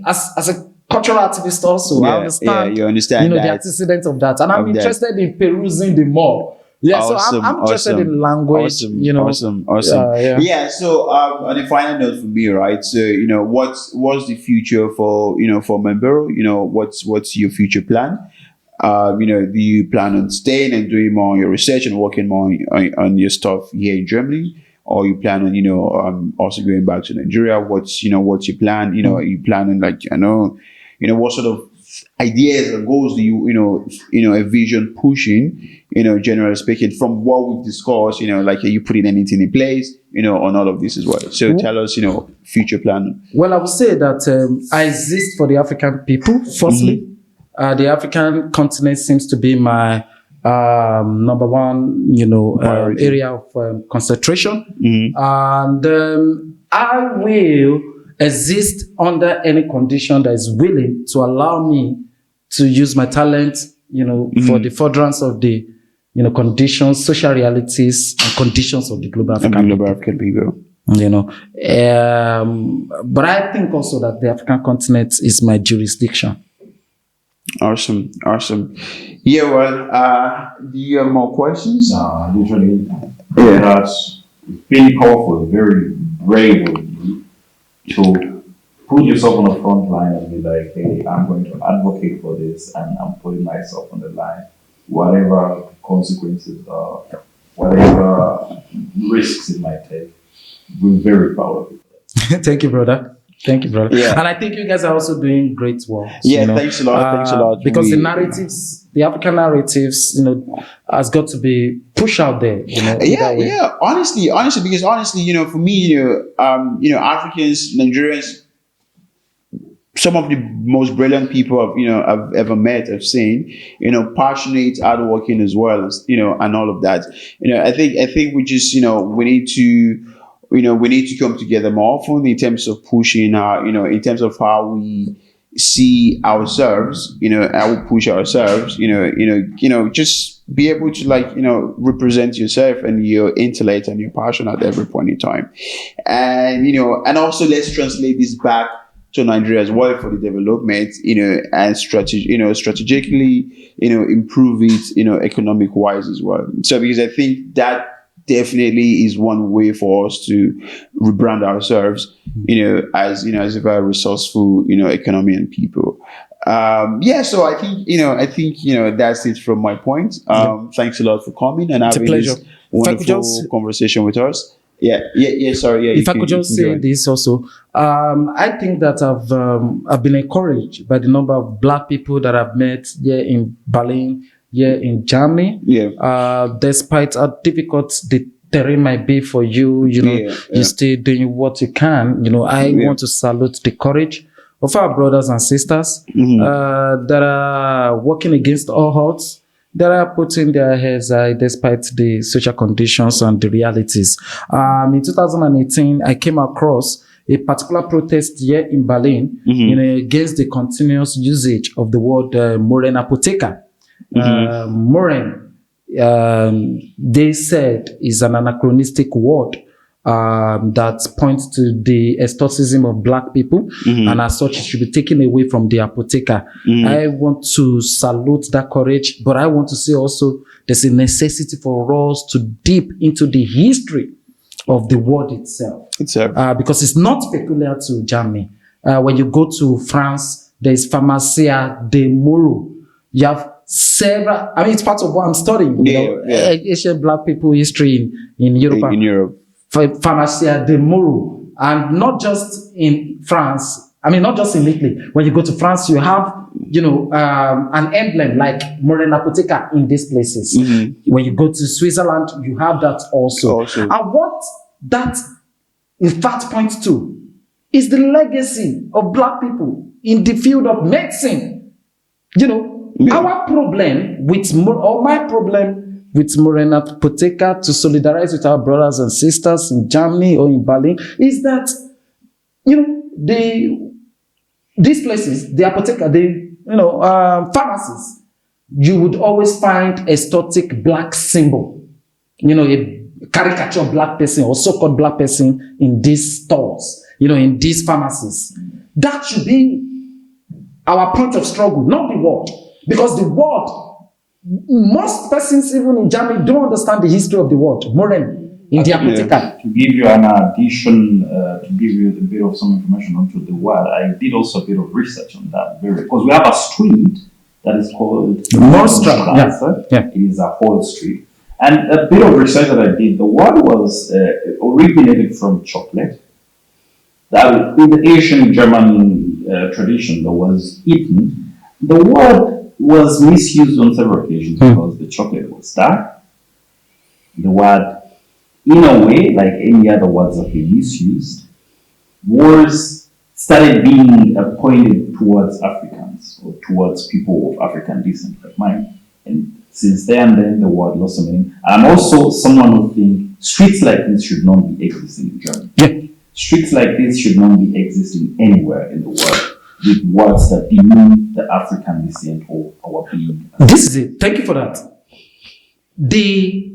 Speaker 1: As a cultural activist also, I understand.
Speaker 2: You understand
Speaker 1: the antecedents of that, and I'm interested in perusing the more. Yeah, so I'm interested in language,
Speaker 2: Awesome. Yeah. So on a final note for me, right? So what's the future for for Membero? What's your future plan? Do you plan on staying and doing more on your research and working more on your stuff here in Germany, or you plan on also going back to Nigeria? What's your plan? Are you planning what sort of ideas and goals do you envision pushing? Generally speaking, from what we've discussed, are you putting anything in place? On all of this as well. So tell us, future plan.
Speaker 1: Well, I would say that I exist for the African people. Firstly, the African continent seems to be my number one, area of concentration, and I will exist under any condition that is willing to allow me to use my talent, for the furtherance of the, conditions, social realities, and conditions of the global African people. But I think also that the African continent is my jurisdiction.
Speaker 2: Awesome. Yeah, well, do you have more questions?
Speaker 3: No, literally, that's really powerful, very brave of you to put yourself on the front line and be like, hey, I'm going to advocate for this and I'm putting myself on the line, whatever consequences or whatever risks it might take. We're very proud of it.
Speaker 1: Thank you, brother. Yeah. And I think you guys are also doing great work.
Speaker 2: Yeah, thanks a lot.
Speaker 1: Because the narratives, the African narratives, has got to be pushed out there.
Speaker 2: Yeah. Honestly, because for me, Africans, Nigerians, some of the most brilliant people I've ever met, I've seen, passionate, hardworking as well, and all of that. I think we just, we need to come together more often in terms of pushing in terms of how we see ourselves, how we push ourselves, just be able to represent yourself and your intellect and your passion at every point in time. And, and also let's translate this back to Nigeria as well for the development, and strategically, improve it, economic wise as well. So because I think that definitely is one way for us to rebrand ourselves, as a very resourceful, economy and people. So I think that's it from my point. Thanks a lot for coming and having this wonderful conversation with us. Sorry.
Speaker 1: If I could just say this also, I think that I've been encouraged by the number of Black people that I've met here in Berlin, here in Germany. Despite how difficult the terrain might be for you, you're still doing what you can. I want to salute the courage of our brothers and sisters that are working against all odds, that are putting their heads high despite the social conditions and the realities. In 2018, I came across a particular protest here in Berlin against the continuous usage of the word Moren Apotheker. Moren, they said, is an anachronistic word that points to the exorcism of Black people, and as such, it should be taken away from the apotheker. I want to salute that courage, but I want to say also there's a necessity for us to deep into the history of the word itself. Because it's not peculiar to Germany. When you go to France, there's Pharmacia de Moreau. You have several, it's part of what I'm studying, Asian Black people history in Europe.
Speaker 2: In Europe.
Speaker 1: Pharmacia de Moreau. And not just in France, not just in Italy. When you go to France, you have, an emblem like Moren Apotheker in these places. When you go to Switzerland, you have that also. And what that, in fact, points to is the legacy of Black people in the field of medicine. Our problem with, my problem with Moren Apotheker, to solidarize with our brothers and sisters in Germany or in Berlin, is that, these places, the apotheker, pharmacies, you would always find a static Black symbol, a caricature Black person or so-called Black person in these stores, in these pharmacies. That should be our point of struggle, not the word. Because the word most persons, even in Germany, don't understand the history of the word, Moren, in their political.
Speaker 3: To give you an addition, to give you a bit of some information onto the word, I did also a bit of research on that, because we have a street that is called
Speaker 1: Mostra. Yeah.
Speaker 3: It is a whole street. And a bit of research that I did, the word was originated from chocolate. That in the Asian German tradition that was eaten, the word was misused on several occasions because the chocolate was dark. The word, in a way, like any other words that we misused, words started being pointed towards Africans or towards people of African descent like mine. And since then the word lost some meaning. I'm also someone who thinks streets like this should not be existing in Germany.
Speaker 1: Yeah.
Speaker 3: Streets like this should not be existing anywhere in the world with words that demean the African descent or our being.
Speaker 1: This is it. Thank you for that. The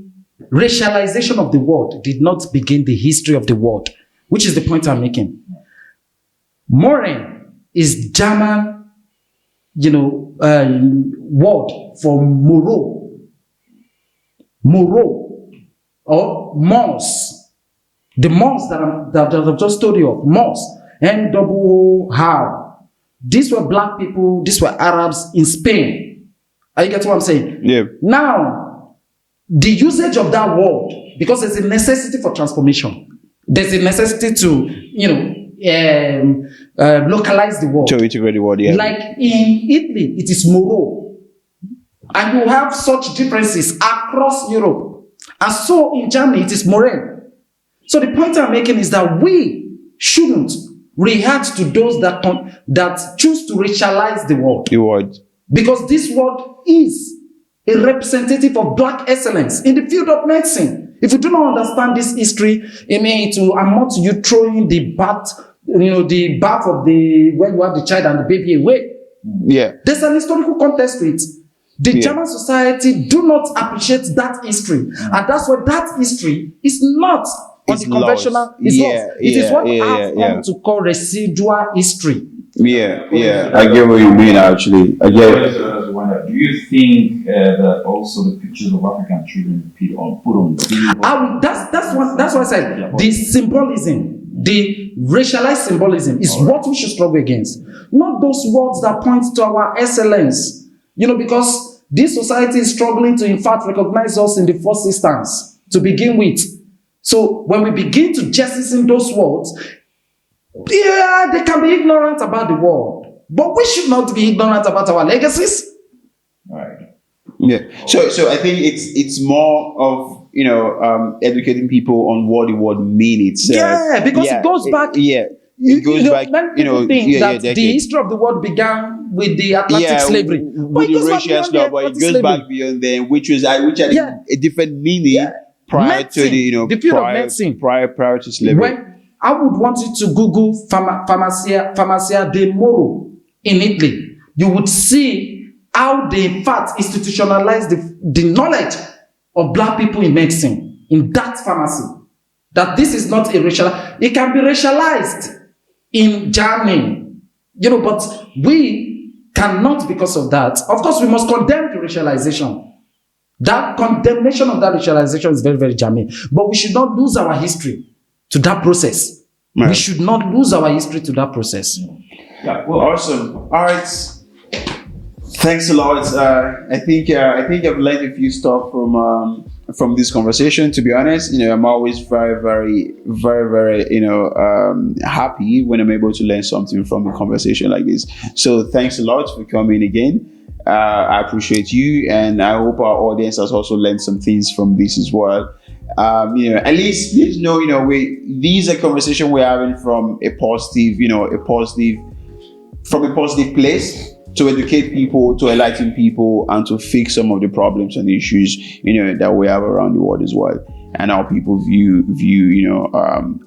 Speaker 1: racialization of the word did not begin the history of the word, which is the point I'm making. Moren is German, word for Moro. Moro or Mons. The Mons that I've just told you of, Mons, M-O-O-R. These were black people, these were Arabs in Spain. Are you getting what I'm saying?
Speaker 2: Yeah.
Speaker 1: Now, the usage of that word, because there's a necessity for transformation. There's a necessity to, localize the word.
Speaker 2: To integrate the word, yeah.
Speaker 1: Like in Italy, it is Moro. And you have such differences across Europe. And so in Germany, it is Moren. So the point I'm making is that we shouldn't react to those that choose to racialize the word.
Speaker 2: The word.
Speaker 1: Because this word is a representative of black excellence in the field of medicine. If you do not understand this history, it will amount to you throwing the bath, the bath of where you have the child and the baby away.
Speaker 2: Yeah.
Speaker 1: There's an historical context to it. The German society do not appreciate that history. And that's why that history is not on the conventional.
Speaker 2: Lost.
Speaker 1: It is what I've come to call residual history.
Speaker 2: Yeah. I get what you mean, actually. I get it.
Speaker 3: Do you think that also the pictures of African children put on the
Speaker 1: that's what I said. The symbolism, the racialized symbolism is what we should struggle against. Not those words that point to our excellence. Because this society is struggling to, in fact, recognize us in the first instance to begin with. So when we begin to jettison those words, they can be ignorant about the world. But we should not be ignorant about our legacies.
Speaker 2: Right. Yeah. So I think it's more of educating people on what the word means.
Speaker 1: Because it goes back.
Speaker 2: It goes back.
Speaker 1: The history of the world began with the Atlantic slavery.
Speaker 2: With the racial slave, but it goes back beyond then, which had a different meaning prior to the
Speaker 1: field of medicine.
Speaker 2: Prior to slavery.
Speaker 1: When I would want you to Google Farmacia de Moro in Italy, you would see how they in fact institutionalized the knowledge of black people in medicine in that pharmacy. That this is not a racial, it can be racialized in Germany, but we cannot because of that. Of course, we must condemn the racialization. That condemnation of that racialization is very, very German. But we should not lose our history to that process. Right. We should not lose our history to that process.
Speaker 2: Yeah, well, awesome. All right. Thanks a lot. I think I've learned a few stuff from this conversation. To be honest, I'm always very, very, very, very, happy when I'm able to learn something from a conversation like this. So thanks a lot for coming again. I appreciate you, and I hope our audience has also learned some things from this as well. At least these are conversations we're having from a positive place, to educate people, to enlighten people, and to fix some of the problems and issues that we have around the world as well, and how people view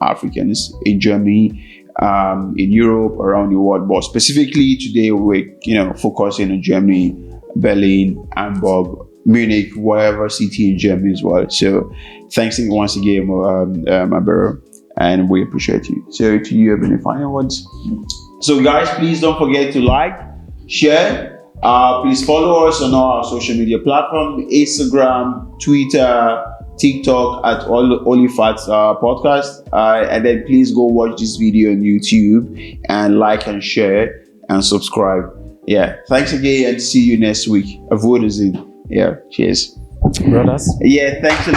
Speaker 2: Africans in Germany, in Europe, around the world. But specifically today, we're focusing on Germany, Berlin, Hamburg, Munich, whatever city in Germany as well. So thanks once again, my brother, and we appreciate you. So do you have any final words? So guys, please don't forget to like, share, Please follow us on all our social media platforms: Instagram, Twitter, TikTok at Onlyfacts podcast. And then please go watch this video on YouTube and like and share and subscribe. Yeah. Thanks again and see you next week. A vote is in. Yeah. Cheers.
Speaker 1: Brothers.
Speaker 2: Yeah. Thanks a lot.